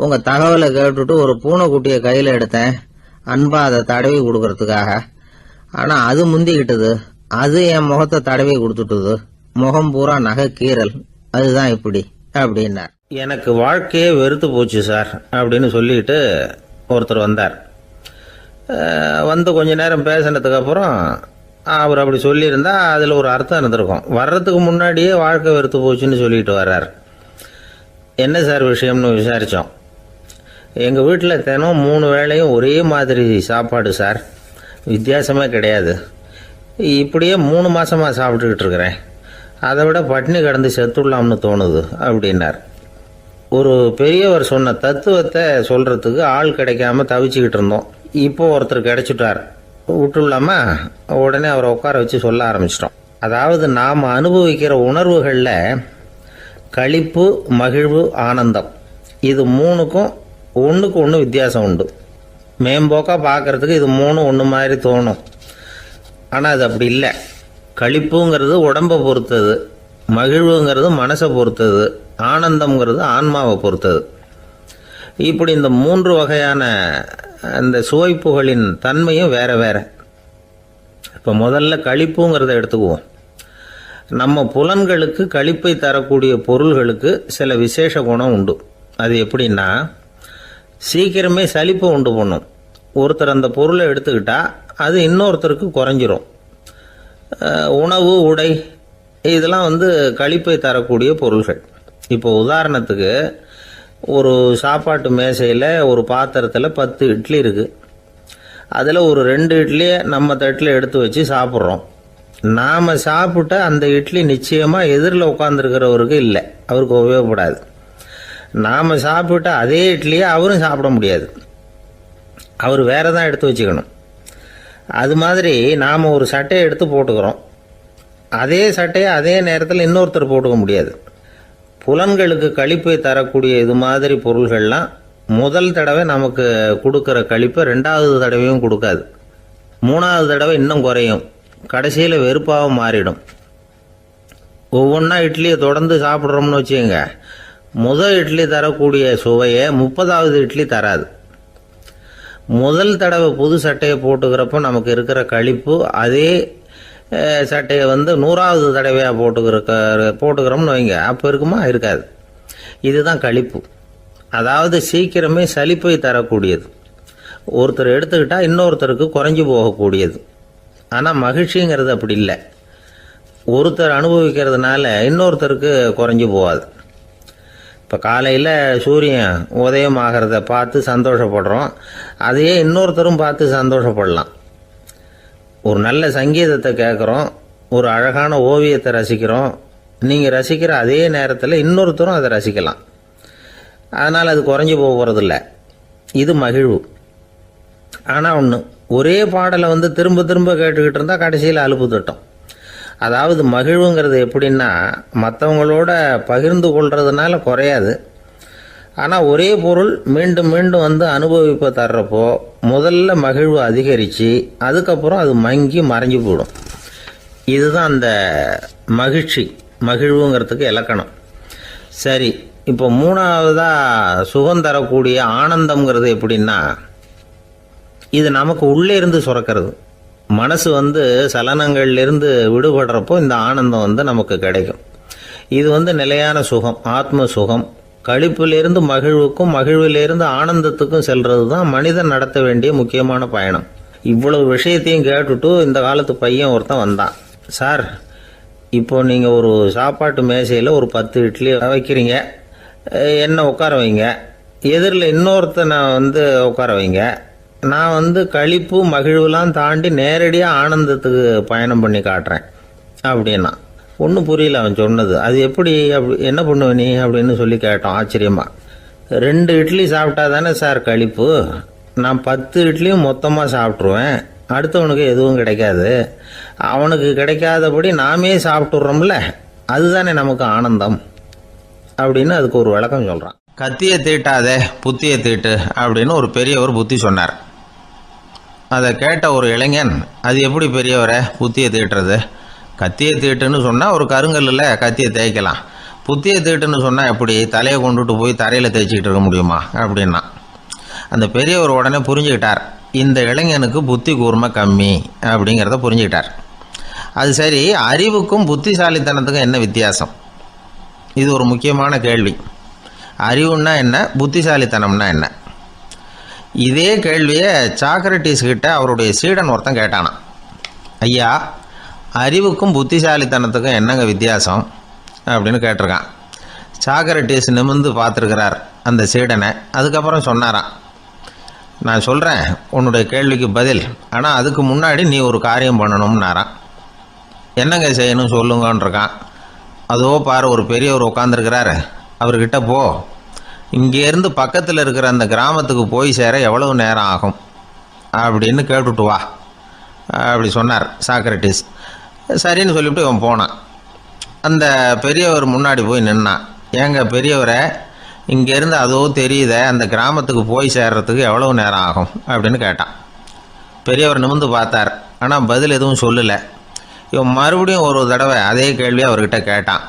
உங்க தகவலை கேட்டுட்டு ஒரு பூனைக்குட்டியை கையில எடுத்தேன், அன்பா அதை தடவி கொடுக்கறதுக்காக. ஆனா அது முந்திக்கிட்டது, அது என் முகத்தை தடவி கொடுத்துட்டுது, முகம் பூரா நகை கீறல், அதுதான் இப்படி அப்படின்னார். எனக்கு வாழ்க்கையே வெறுத்து போச்சு சார் அப்படின்னு சொல்லிட்டு ஒருத்தர் வந்தார். வந்து கொஞ்ச நேரம் பேசினதுக்கு அப்புறம் அவர் அப்படி சொல்லியிருந்தா அதில் ஒரு அர்த்தம் இருந்திருக்கும். வர்றதுக்கு முன்னாடியே வாழ்க்கை வெறுத்து போச்சுன்னு சொல்லிட்டு வர்றார். என்ன சார் விஷயம்னு விசாரித்தோம். எங்கள் வீட்டில் தினம் 3 வேளையும் ஒரே மாதிரி சாப்பாடு சார், வித்தியாசமே கிடையாது. இப்படியே 3 மாசமாக சாப்பிட்டுக்கிட்டு இருக்கிறேன். அதை விட பட்டினி கிடந்து செத்துடலாம்னு தோணுது அப்படின்னார். ஒரு பெரியவர் சொன்ன தத்துவத்தை சொல்கிறதுக்கு ஆள் கிடைக்காம தவிச்சுக்கிட்டு இருந்தோம். இப்போ ஒருத்தர் கிடைச்சிட்டார், விட்டுலாமா? உடனே அவரை உட்கார வச்சு சொல்ல ஆரம்பிச்சிட்டோம். அதாவது நாம் அனுபவிக்கிற உணர்வுகளில் களிப்பு, மகிழ்வு, ஆனந்தம், இது 3க்கும் ஒன்றுக்கு ஒன்று வித்தியாசம் உண்டு. மேம்போக்காக பார்க்கறதுக்கு இது 3 ஒன்று மாதிரி தோணும், ஆனால் அது அப்படி இல்லை. களிப்புங்கிறது உடம்பை பொறுத்தது, மகிழ்வுங்கிறது மனசை பொறுத்தது, ஆனந்தம்ங்கிறது ஆன்மாவை பொறுத்தது. இப்படி இந்த 3 வகையான அந்த சுவைப்புகளின் தன்மையும் வேற வேற. இப்போ முதல்ல களிப்புங்கிறத எடுத்துக்குவோம். நம்ம புலன்களுக்கு களிப்பை தரக்கூடிய பொருள்களுக்கு சில விசேஷ குணம் உண்டு. அது எப்படின்னா, சீக்கிரமே சலிப்பை உண்டு பண்ணும். ஒருத்தர் அந்த பொருளை எடுத்துக்கிட்டா அது இன்னொருத்தருக்கு குறைஞ்சிரும். உணவு, உடை, இதெல்லாம் களிப்பை தரக்கூடிய பொருள்கள். இப்போ உதாரணத்துக்கு, ஒரு சாப்பாட்டு மேசையில் ஒரு பாத்திரத்தில் 10 இட்லி இருக்குது. அதில் ஒரு 2 இட்லியை நம்ம தட்டில் எடுத்து வச்சு சாப்பிட்றோம். நாம் சாப்பிட்ட அந்த இட்லி நிச்சயமாக எதிரில் உட்காந்துருக்கிறவருக்கு இல்லை, அவருக்கு உபயோகப்படாது. நாம் சாப்பிட்ட அதே இட்லியை அவரும் சாப்பிட முடியாது, அவர் வேற தான் எடுத்து வச்சுக்கணும். அது மாதிரி நாம் ஒரு சட்டையை எடுத்து போட்டுக்கிறோம், அதே சட்டையை அதே நேரத்தில் இன்னொருத்தர் போட்டுக்க முடியாது. புலன்களுக்கு களிப்பை தரக்கூடிய இது மாதிரி பொருள்கள்லாம் முதல் தடவை நமக்கு கொடுக்குற களிப்பை 2வது தடவையும் கொடுக்காது, 3வது தடவை இன்னும் குறையும், கடைசியில் வெறுப்பாக மாறிடும். ஒவ்வொன்றா இட்லியை தொடர்ந்து சாப்பிட்றோம்னு வச்சுக்கோங்க, முதல் இட்லி தரக்கூடிய சுவையை 30வது இட்லி தராது. முதல் தடவை புது சட்டையை போட்டுக்கிறப்ப நமக்கு இருக்கிற களிப்பு அதே சட்டையை 100வது தடவையாக போட்டுக்கிறோம்னு வைங்க, அப்போ இருக்குமா? இருக்காது. இதுதான் களிப்பு. அதாவது சீக்கிரமே சலிப்பை தரக்கூடியது. ஒருத்தர் எடுத்துக்கிட்டால் இன்னொருத்தருக்கு குறைஞ்சி போகக்கூடியது. ஆனால் மகிழ்ச்சிங்கிறது அப்படி இல்லை. ஒருத்தர் அனுபவிக்கிறதுனால இன்னொருத்தருக்கு குறைஞ்சி போகாது. இப்போ காலையில் சூரியன் உதயம் ஆகிறத பார்த்து சந்தோஷப்படுறோம், அதையே இன்னொருத்தரும் பார்த்து சந்தோஷப்படலாம். ஒரு நல்ல சங்கீதத்தை கேட்குறோம், ஒரு அழகான ஓவியத்தை ரசிக்கிறோம், நீங்கள் ரசிக்கிற அதே நேரத்தில் இன்னொருத்தரும் அதை ரசிக்கலாம். அதனால் அது குறைஞ்சி போகிறதில்ல, இது மகிழ்வு. ஆனால் ஒன்று, ஒரே பாடலை திரும்ப திரும்ப கேட்டுக்கிட்டு இருந்தால் கடைசியில் அலுப்பு தட்டும். அதாவது மகிழ்வுங்கிறது எப்படின்னா, மற்றவங்களோட பகிர்ந்து கொள்றதுனால குறையாது. ஆனால் ஒரே பொருள் மீண்டும் மீண்டும் அனுபவிப்பை தர்றப்போ முதல்ல மகிழ்வு அதிகரித்து அதுக்கப்புறம் அது மங்கி மறைஞ்சு போயிடும். இதுதான் அந்த மகிழ்வுங்கிறதுக்கு இலக்கணம். சரி, இப்போ 3வதாக சுகம் தரக்கூடிய ஆனந்தம்ங்கிறது எப்படின்னா, இது நமக்கு உள்ளே இருந்து சுரக்கிறது. மனசு சலனங்கள்லேருந்து விடுபடுறப்போ இந்த ஆனந்தம் நமக்கு கிடைக்கும். இது நிலையான சுகம், ஆத்ம சுகம். களிப்பிலிருந்து மகிழ்வுக்கும், மகிழ்விலிருந்து ஆனந்தத்துக்கும் செல்றது தான் மனிதன் நடத்த வேண்டிய முக்கியமான பயணம். இவ்வளவு விஷயத்தையும் கேட்டுட்டு இந்த காலத்து பையன் ஒருத்தன் வந்தான். சார், இப்போ நீங்கள் ஒரு சாப்பாட்டு மேசையில் ஒரு 10 இட்லி வைக்கிறீங்க, என்ன உட்கார வைங்க, எதிரில் இன்னொருத்தனை உட்கார வைங்க, நான் களிப்பு மகிழ்வுலாம் தாண்டி நேரடியாக ஆனந்தத்துக்கு பயணம் பண்ணி காட்டுறேன் அப்படின்னா. ஒன்றும் புரியல அவன் சொன்னது. அது எப்படி, என்ன பண்ணுவ நீ அப்படின்னு சொல்லி கேட்டோம் ஆச்சரியமா. 2 இட்லி சாப்பிட்டா தானே சார் கழிப்பு. நான் 10 இட்லியும் மொத்தமாக சாப்பிட்ருவேன். அடுத்தவனுக்கு எதுவும் கிடைக்காது. அவனுக்கு கிடைக்காதபடி நாமே சாப்பிட்டுடுறோம்ல, அதுதானே நமக்கு ஆனந்தம் அப்படின்னு அதுக்கு ஒரு விளக்கம் சொல்கிறான். கத்தியை தீட்டாதே புத்தியை தீட்டு அப்படின்னு ஒரு பெரியவர் புத்தி சொன்னார். அதை கேட்ட ஒரு இளைஞன், அது எப்படி பெரியவரை புத்தியை தீட்டுறது? கத்தியை தீட்டுன்னு சொன்னால் ஒரு கருங்கல்லில் கத்தியை தேய்க்கலாம், புத்தியை தீட்டுன்னு சொன்னால் எப்படி தலையை கொண்டுட்டு போய் தரையில் தேய்ச்சிக்கிட்டு இருக்க முடியுமா அப்படின்னா. அந்த பெரியவர் உடனே புரிஞ்சுக்கிட்டார், இந்த இளைஞனுக்கு புத்தி கூர்மை கம்மி அப்படிங்கிறத புரிஞ்சுக்கிட்டார். அது சரி, அறிவுக்கும் புத்திசாலித்தனத்துக்கும் என்ன வித்தியாசம்? இது ஒரு முக்கியமான கேள்வி. அறிவுன்னா என்ன, புத்திசாலித்தனம்னா என்ன? இதே கேள்வியை சாக்ரட்டிஸ் கிட்ட அவருடைய சீடன் ஒருத்தன் கேட்டானான். ஐயா, அறிவுக்கும் புத்திசாலித்தனத்துக்கும் என்னங்க வித்தியாசம் அப்படின்னு கேட்டிருக்கான். சாக்ரட்டிஸ் நிமிர்ந்து பார்த்துருக்கிறார் அந்த சீடனை. அதுக்கப்புறம் சொன்னாராம், நான் சொல்கிறேன் உன்னுடைய கேள்விக்கு பதில், ஆனால் அதுக்கு முன்னாடி நீ ஒரு காரியம் பண்ணணும்னாரான். என்னங்க செய்யணும் சொல்லுங்கன்றிருக்கான். அதோ பாரு, ஒரு பெரியவர் உட்காந்துருக்கிறாரு, அவர்கிட்ட போ, இங்கேருந்து பக்கத்தில் இருக்கிற அந்த கிராமத்துக்கு போய் சேர எவ்வளவு நேரம் ஆகும் அப்படின்னு கேட்டுட்டு வா அப்படி சொன்னார் சாக்ரட்டிஸ். சரின்னு சொல்லிவிட்டு இவன் போனான். அந்த பெரியவர் முன்னாடி போய் நின்னான். ஏங்க பெரியவரை, இங்கேருந்து அதோ தெரியுத அந்த கிராமத்துக்கு போய் சேர்றதுக்கு எவ்வளவு நேரம் ஆகும் அப்படின்னு கேட்டான். பெரியவர் நிமிர்ந்து பார்த்தார், ஆனால் பதில் எதுவும் சொல்லலை. இவன் மறுபடியும் ஒரு தடவை அதே கேள்வியை அவர்கிட்ட கேட்டான்.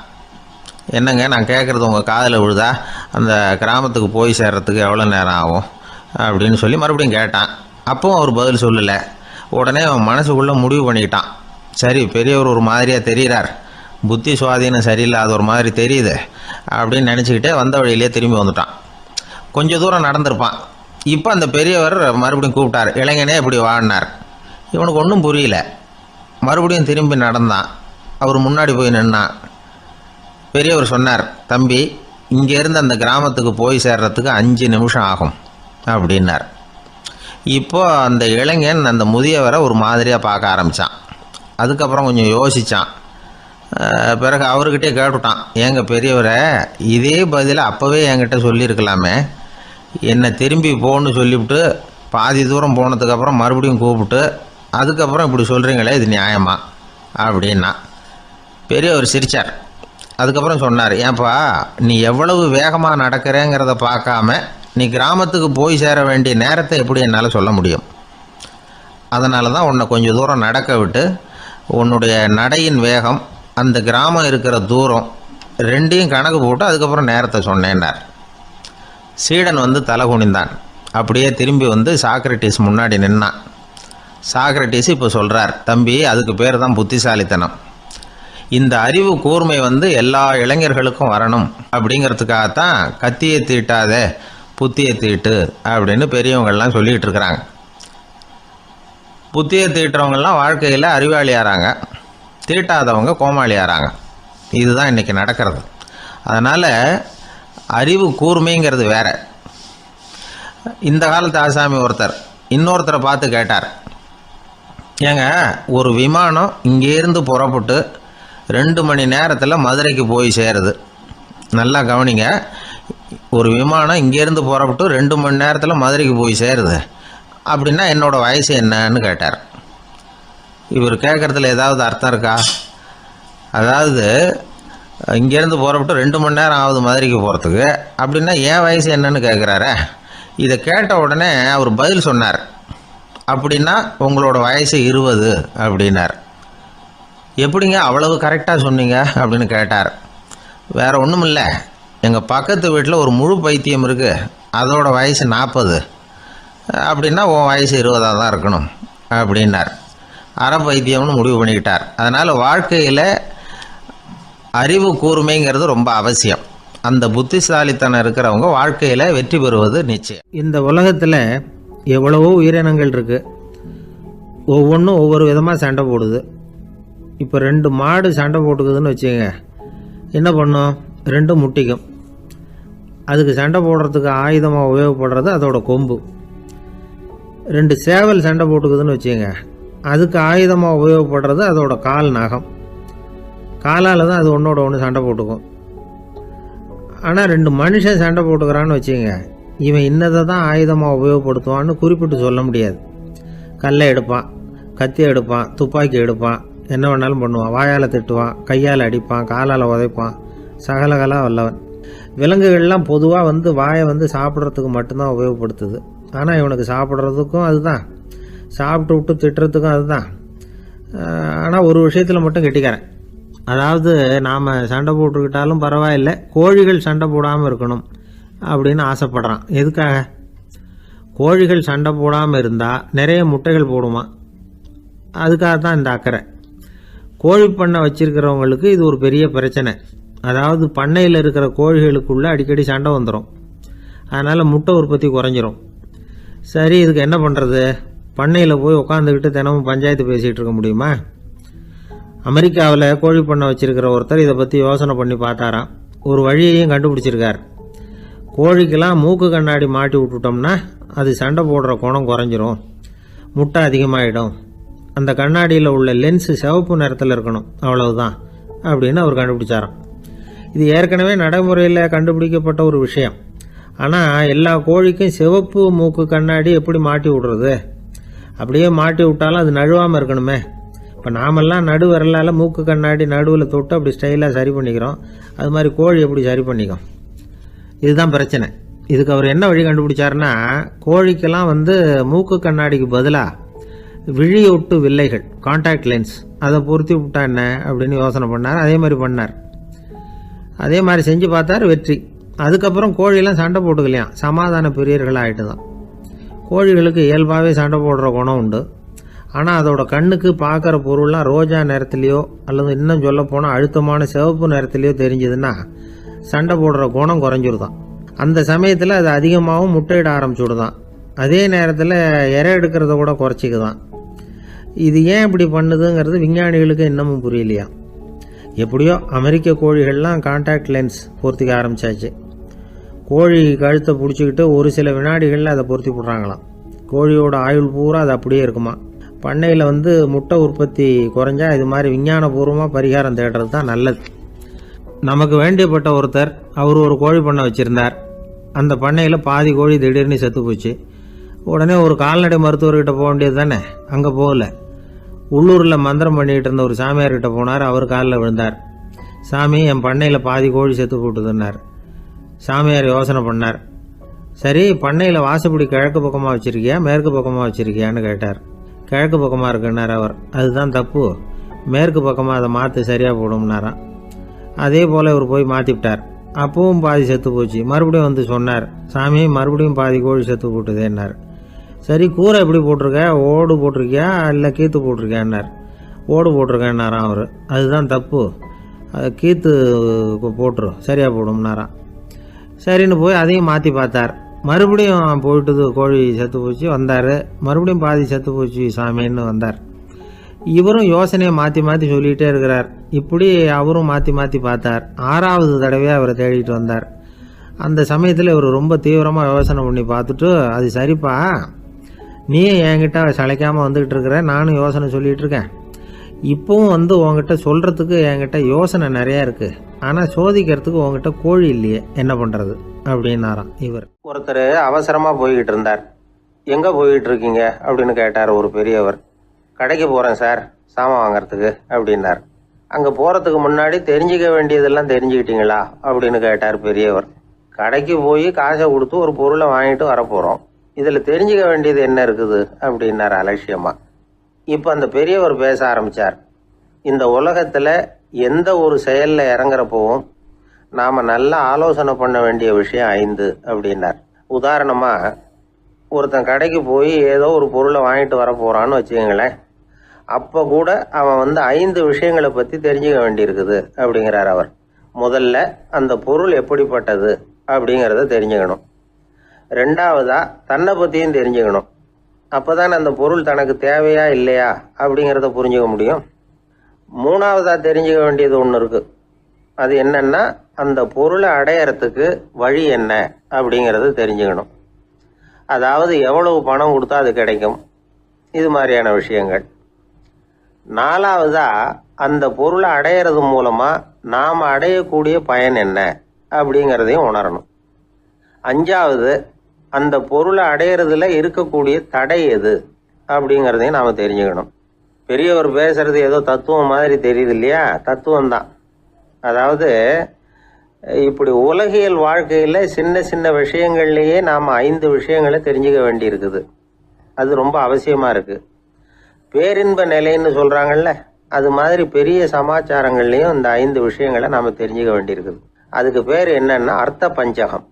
என்னங்க, நான் கேட்குறது உங்கள் காதில் விழுதா? அந்த கிராமத்துக்கு போய் சேர்றதுக்கு எவ்வளோ நேரம் ஆகும் அப்படின்னு சொல்லி மறுபடியும் கேட்டான். அப்பவும் அவர் பதில் சொல்லலை. உடனே அவன் மனசுக்குள்ளே முடிவு பண்ணிக்கிட்டான், சரி பெரியவர் ஒரு மாதிரியாக தெரிகிறார், புத்தி சுவாதீனம் சரியில்லாத ஒரு மாதிரி தெரியுது அப்படின்னு நினச்சிக்கிட்டே வந்த வழியிலே திரும்பி வந்துட்டான். கொஞ்சம் தூரம் நடந்திருப்பான். இப்போ அந்த பெரியவர் மறுபடியும் கூப்பிட்டார், இளைஞனே இப்படி வாடினார். இவனுக்கு ஒன்றும் புரியல. மறுபடியும் திரும்பி நடந்தான். அவர் முன்னாடி போய் நின்னான். பெரியவர் சொன்னார், தம்பி, இங்கேருந்து அந்த கிராமத்துக்கு போய் சேர்றதுக்கு 5 நிமிஷம் ஆகும் அப்படின்னார். இப்போ அந்த இளைஞன் அந்த முதியவரை ஒரு மாதிரியாக பார்க்க ஆரம்பித்தான். அதுக்கப்புறம் கொஞ்சம் யோசித்தான். பிறகு அவர்கிட்டே கேட்டுட்டான், ஏங்க பெரியவரை, இதே பதிலை அப்போவே என்கிட்ட சொல்லியிருக்கலாமே, என்னை திரும்பி போன்னு சொல்லிவிட்டு பாதி தூரம் போனதுக்கப்புறம் மறுபடியும் கூப்பிட்டு அதுக்கப்புறம் இப்படி சொல்கிறீங்களே, இது நியாயமா அப்படின்னா. பெரியவர் சிரித்தார். அதுக்கப்புறம் சொன்னார், ஏன்பா, நீ எவ்வளவு வேகமாக நடக்கிறேங்கிறத பார்க்காம நீ கிராமத்துக்கு போய் சேர வேண்டிய நேரத்தை எப்படி என்னால் சொல்ல முடியும்? அதனால தான் உன்னை கொஞ்சம் தூரம் நடக்க விட்டு உன்னுடைய நடையின் வேகம், அந்த கிராமம் இருக்கிற தூரம் ரெண்டையும் கணக்கு போட்டு அதுக்கப்புறம் நேரத்தை சொன்னேன்னார். சீடன் வந்து தலை குனிந்தான். அப்படியே திரும்பி வந்து சாக்ரட்டிஸ் முன்னாடி நின்னான். சாக்ரட்டிஸ் இப்போ சொல்கிறார், தம்பி, அதுக்கு பேர் தான் புத்திசாலித்தனம். இந்த அறிவு கூர்மை வந்து எல்லா இளைஞர்களுக்கும் வரணும் அப்படிங்கிறதுக்காகத்தான் கத்தியை தீட்டாதே புத்தியை தீட்டு அப்படின்னு பெரியவங்கள்லாம் சொல்லிகிட்டு இருக்கிறாங்க. புத்தியை தீட்டுறவங்கெல்லாம் வாழ்க்கையில் அறிவாளியாகிறாங்க, தீட்டாதவங்க கோமாளியாகிறாங்க. இதுதான் இன்றைக்கி நடக்கிறது. அதனால் அறிவு கூர்மைங்கிறது வேற. இந்த காலத்து ஆசாமி ஒருத்தர் இன்னொருத்தரை பார்த்து கேட்டார், ஏங்க, ஒரு விமானம் இங்கேருந்து புறப்பட்டு 2 மணி நேரத்தில் மதுரைக்கு போய் சேருது. நல்லா கவனிங்க, ஒரு விமானம் இங்கேருந்து புறப்பட்டு 2 மணி நேரத்தில் மதுரைக்கு போய் சேருது அப்படின்னா என்னோடய வயசு என்னன்னு கேட்டார். இவர் கேட்குறதுல ஏதாவது அர்த்தம் இருக்கா? அதாவது இங்கேருந்து புறப்பட்டு 2 மணி நேரம் ஆகுது மதுரைக்கு போகிறதுக்கு, அப்படின்னா என் வயசு என்னன்னு கேட்குறாரு. இதை கேட்ட உடனே அவர் பதில் சொன்னார், அப்படின்னா உங்களோட வயசு 20 அப்படின்னார். எப்படிங்க அவ்வளவு கரெக்டாக சொன்னீங்க அப்படின்னு கேட்டார். வேறு ஒன்றும் இல்லை, எங்கள் பக்கத்து வீட்டில் ஒரு முழு பைத்தியம் இருக்குது, அதோட வயசு 40, அப்படின்னா உன் வயசு 20 தான் இருக்கணும் அப்படின்னார். அரை பைத்தியம்னு முடிவு பண்ணிக்கிட்டார். அதனால் வாழ்க்கையில் அறிவு கூர்மைங்கிறது ரொம்ப அவசியம். அந்த புத்திசாலித்தனம் இருக்கிறவங்க வாழ்க்கையில் வெற்றி பெறுவது நிச்சயம். இந்த உலகத்தில் எவ்வளவோ உயிரினங்கள் இருக்குது, ஒவ்வொன்றும் ஒவ்வொரு விதமாக சண்டை போடுது. இப்போ 2 மாடு சண்டை போட்டுக்குதுன்னு வச்சுக்கோங்க, என்ன பண்ணும்? 2 முட்டிக்கும். அதுக்கு சண்டை போடுறதுக்கு ஆயுதமாக உபயோகப்படுறது அதோட கொம்பு. 2 சேவல் சண்டை போட்டுக்குதுன்னு வச்சுக்கோங்க, அதுக்கு ஆயுதமாக உபயோகப்படுறது அதோட கால் நகம். காலால் தான் அது ஒன்றோட ஒன்று சண்டை போட்டுக்கும். ஆனால் 2 மனுஷன் சண்டை போட்டுக்கிறான்னு வச்சுக்கோங்க, இவன் இன்னதை தான் ஆயுதமாக உபயோகப்படுத்துவான்னு குறிப்பிட்டு சொல்ல முடியாது. கல்லை எடுப்பான், கத்தி எடுப்பான், துப்பாக்கி எடுப்பான், என்ன வேணாலும் பண்ணுவான். வாயால் திட்டுவான், கையால் அடிப்பான், காலால் உதைப்பான், சகலகலா வல்லவன். விலங்குகள்லாம் பொதுவாக வாயை சாப்பிட்றதுக்கு மட்டும்தான் உபயோகப்படுத்துது. ஆனால் இவனுக்கு சாப்பிட்றதுக்கும் அதுதான், சாப்பிட்டு விட்டு திட்டுறதுக்கும் அதுதான். ஆனால் ஒரு விஷயத்தில் மட்டும் கெட்டிக்காரன். அதாவது நாம் சண்டை போட்டுக்கிட்டாலும் பரவாயில்லை, கோழிகள் சண்டை போடாமல் இருக்கணும் அப்படின்னு ஆசைப்படுறான். எதுக்காக? கோழிகள் சண்டை போடாமல் இருந்தால் நிறைய முட்டைகள் போடுமா, அதுக்காக தான் இந்த அக்கறை. கோழி பண்ணை வச்சிருக்கிறவங்களுக்கு இது ஒரு பெரிய பிரச்சனை. அதாவது பண்ணையில் இருக்கிற கோழிகளுக்குள்ளே அடிக்கடி சண்டை வந்துடும், அதனால் முட்டை உற்பத்தி குறைஞ்சிரும். சரி, இதுக்கு என்ன பண்ணுறது? பண்ணையில் போய் உட்காந்துக்கிட்டு தினமும் பஞ்சாயத்து பேசிகிட்டு இருக்க முடியுமா? அமெரிக்காவில் கோழி பண்ணை வச்சிருக்கிற ஒருத்தர் இதை பற்றி யோசனை பண்ணி பார்த்தாராம். ஒரு வழியையும் கண்டுபிடிச்சிருக்கார். கோழிக்கெல்லாம் மூக்கு கண்ணாடி மாட்டி விட்டுட்டோம்னா அது சண்டை போடுற குணம் குறைஞ்சிரும், முட்டை அதிகமாகிடும். அந்த கண்ணாடியில் உள்ள லென்ஸு சிவப்பு நிறத்தில் இருக்கணும், அவ்வளவுதான் அப்படின்னு அவர் கண்டுபிடிச்சாராம். இது ஏற்கனவே நடைமுறையில் கண்டுபிடிக்கப்பட்ட ஒரு விஷயம். ஆனால் எல்லா கோழிக்கும் சிவப்பு மூக்கு கண்ணாடி எப்படி மாட்டி விடுறது? அப்படியே மாட்டி விட்டாலும் அது நழுவாமல் இருக்கணுமே. இப்போ நாமெல்லாம் நடு விரலால் மூக்கு கண்ணாடி நடுவில் தொட்டு அப்படி ஸ்டைலாக சரி பண்ணிக்கிறோம், அது மாதிரி கோழி எப்படி சரி பண்ணிக்கும்? இதுதான் பிரச்சனை. இதுக்கு அவர் என்ன வழி கண்டுபிடிச்சாருன்னா, கோழிக்கெல்லாம் மூக்கு கண்ணாடிக்கு பதிலாக விழியொட்டு வில்லைகள், கான்டாக்ட் லென்ஸ், அதை பொருத்தி விட்டா என்ன அப்படின்னு யோசனை பண்ணார். அதே மாதிரி பண்ணார். அதே மாதிரி செஞ்சு பார்த்தார், வெற்றி. அதுக்கப்புறம் கோழியெல்லாம் சண்டை போட்டுக்கலையாம், சமாதான பிரியர்கள் ஆகிட்டு தான். கோழிகளுக்கு இயல்பாகவே சண்டை போடுற குணம் உண்டு. ஆனால் அதோட கண்ணுக்கு பார்க்குற பொருள்லாம் ரோஜா நிறத்துலையோ அல்லது இன்னும் சொல்ல போனால் அழுத்தமான சிவப்பு நிறத்துலையோ தெரிஞ்சதுன்னா சண்டை போடுற குணம் குறைஞ்சிருதான். அந்த சமயத்தில் அது அதிகமாகவும் முட்டையிட ஆரம்பிச்சுடுதான். அதே நேரத்தில் இறை எடுக்கிறத கூட குறைச்சிக்குதான். இது ஏன் இப்படி பண்ணுதுங்கிறது விஞ்ஞானிகளுக்கு இன்னமும் புரியலையா. எப்படியோ அமெரிக்க கோழிகள்லாம் கான்டாக்ட் லென்ஸ் பொருத்திக்க ஆரம்பித்தாச்சு. கோழி கழுத்தை பிடிச்சிக்கிட்டு ஒரு சில வினாடிகளில் அதை பொருத்தி போடுறாங்களாம். கோழியோட ஆயுள் பூரா அது அப்படியே இருக்குமா. பண்ணையில் முட்டை உற்பத்தி குறைஞ்சா இது மாதிரி விஞ்ஞானபூர்வமாக பரிகாரம் தேடுறது தான் நல்லது. நமக்கு வேண்டியப்பட்ட ஒருத்தர், அவர் ஒரு கோழி பண்ணை வச்சுருந்தார். அந்த பண்ணையில் பாதி கோழி திடீர்னு செத்து போச்சு. உடனே ஒரு கால்நடை மருத்துவர்கிட்ட போக வேண்டியது தானே. அங்கே போகல, உள்ளூரில் மந்திரம் பண்ணிகிட்டு இருந்த ஒரு சாமியார்கிட்ட போனார். அவர் காலில் விழுந்தார். சாமி, என் பண்ணையில் பாதி கோழி செத்து போட்டுதுன்னார். சாமியார் யோசனை பண்ணார். சரி, பண்ணையில் வாசப்படி கிழக்கு பக்கமாக வச்சுருக்கியா மேற்கு பக்கமாக வச்சுருக்கியான்னு கேட்டார். கிழக்கு பக்கமாக இருக்குன்னார் அவர். அதுதான் தப்பு, மேற்கு பக்கமாக அதை மாற்று சரியாக போடும்னாராம். அதே போல் இவர் போய் மாற்றிவிட்டார். அப்பவும் பாதி செத்து போச்சு. மறுபடியும் சொன்னார், சாமி மறுபடியும் பாதி கோழி செத்து போட்டுதேன்னார். சரி, கூரை எப்படி போட்டிருக்க, ஓடு போட்டிருக்கியா இல்லை கீத்து போட்டிருக்கியான்னார். ஓடு போட்டிருக்கேன்னாராம் அவர். அதுதான் தப்பு, அதை கீத்து போட்டுரு சரியாக போடும்னாராம். சரின்னு போய் அதையும் மாற்றி பார்த்தார். மறுபடியும் போயிட்டுது, கோழி செத்து போச்சு. வந்தார், மறுபடியும் பாதி செத்து போச்சு சாமின்னு வந்தார். இவரும் யோசனையை மாற்றி மாற்றி சொல்லிகிட்டே இருக்கிறார். இப்படி அவரும் மாற்றி மாற்றி பார்த்தார். 6வது தடவையாக அவரை தேடிட்டு வந்தார். அந்த சமயத்தில் இவர் ரொம்ப தீவிரமாக யோசனை பண்ணி பார்த்துட்டு, அது சரிப்பா, நீ என்கிட்ட சளைக்காமல் வந்துக்கிட்டு இருக்கிற, நானும் யோசனை சொல்லிகிட்டு இருக்கேன். இப்போவும் உங்ககிட்ட சொல்கிறதுக்கு என்கிட்ட யோசனை நிறையா இருக்குது, ஆனால் சோதிக்கிறதுக்கு உங்ககிட்ட கோழி இல்லையே, என்ன பண்ணுறது அப்படின்னாராம் இவர். ஒருத்தர் அவசரமாக போய்கிட்டு இருந்தார். எங்கே போய்கிட்டு இருக்கீங்க அப்படின்னு கேட்டார் ஒரு பெரியவர். கடைக்கு போகிறேன் சார், சாமான் வாங்கிறதுக்கு அப்படின்னார். அங்கே போகிறதுக்கு முன்னாடி தெரிஞ்சிக்க வேண்டியதெல்லாம் தெரிஞ்சுக்கிட்டீங்களா அப்படின்னு கேட்டார் பெரியவர். கடைக்கு போய் காசை கொடுத்து ஒரு பொருளை வாங்கிட்டு வரப்போகிறோம், இதில் தெரிஞ்சிக்க வேண்டியது என்ன இருக்குது அப்படின்னார் அலட்சியமாக. இப்போ அந்த பெரியவர் பேச ஆரம்பித்தார். இந்த உலகத்தில் எந்த ஒரு செயலில் இறங்குறப்பவும் நாம் நல்லா ஆலோசனை பண்ண வேண்டிய விஷயம் 5 அப்படின்னார். உதாரணமாக, ஒருத்தன் கடைக்கு போய் ஏதோ ஒரு பொருளை வாங்கிட்டு வர போகிறான்னு வச்சுக்கோங்களேன். அப்போ கூட அவன் 5 விஷயங்களை பற்றி தெரிஞ்சுக்க வேண்டியிருக்குது அப்படிங்கிறார் அவர். முதல்ல அந்த பொருள் எப்படிப்பட்டது அப்படிங்கிறத தெரிஞ்சுக்கணும். 2வதாக தன்னை பற்றியும் தெரிஞ்சுக்கணும். அப்போ தான் அந்த பொருள் தனக்கு தேவையா இல்லையா அப்படிங்கிறத புரிஞ்சுக்க முடியும். 3வதாக தெரிஞ்சுக்க வேண்டியது ஒன்று இருக்குது. அது என்னன்னா, அந்த பொருளை அடையறதுக்கு வழி என்ன அப்படிங்கிறது தெரிஞ்சுக்கணும். அதாவது எவ்வளவு பணம் கொடுத்தா அது கிடைக்கும், இது மாதிரியான விஷயங்கள். 4வதாக அந்த பொருளை அடையிறது மூலமாக நாம் அடையக்கூடிய பயன் என்ன அப்படிங்கிறதையும் உணரணும். அஞ்சாவது, அந்த பொருளை அடையிறதுல இருக்கக்கூடிய தடை எது அப்படிங்கிறதையும் நாம் தெரிஞ்சுக்கணும். பெரியவர் பேசுறது ஏதோ தத்துவம் மாதிரி தெரியுது இல்லையா? தத்துவம் தான். அதாவது இப்படி உலகியல் வாழ்க்கையில் சின்ன சின்ன விஷயங்கள்லேயே நாம் 5 விஷயங்களை தெரிஞ்சுக்க வேண்டி இருக்குது. அது ரொம்ப அவசியமாக இருக்குது. பேரின்ப நிலைன்னு சொல்கிறாங்கல்ல, அது மாதிரி பெரிய சமாச்சாரங்கள்லேயும் இந்த 5 விஷயங்களை நாம் தெரிஞ்சுக்க வேண்டியிருக்குது. அதுக்கு பேர் என்னன்னா அர்த்த பஞ்சகம்.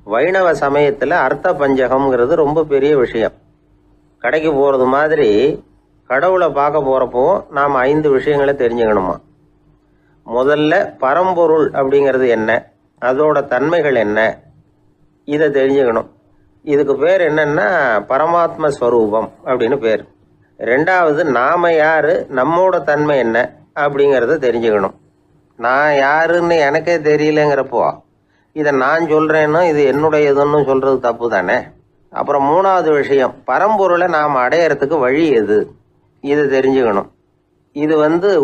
வைணவ சமயத்தில் அர்த்த பஞ்சகம்ங்கிறது ரொம்ப பெரிய விஷயம். கடைக்கு போகிறது மாதிரி கடவுளை பார்க்க போகிறப்போ நாம் 5 விஷயங்களை தெரிஞ்சுக்கணுமா. முதல்ல பரம்பொருள் அப்படிங்கிறது என்ன, அதோட தன்மைகள் என்ன, இதை தெரிஞ்சுக்கணும். இதுக்கு பேர் என்னன்னா பரமாத்ம ஸ்வரூபம் அப்படின்னு பேர். ரெண்டாவது, நாம யாரு, நம்மோட தன்மை என்ன அப்படிங்கிறத தெரிஞ்சுக்கணும். நான் யாருன்னு எனக்கே தெரியலங்கிறப்போ இதை நான் சொல்றேன்னு இது என்னுடையதுன்னு சொல்றது தப்பு தானே. அப்புறம் மூணாவது விஷயம், பரம்பொருளை நாம் அடையறதுக்கு வழி எது, இதை தெரிஞ்சுக்கணும். இது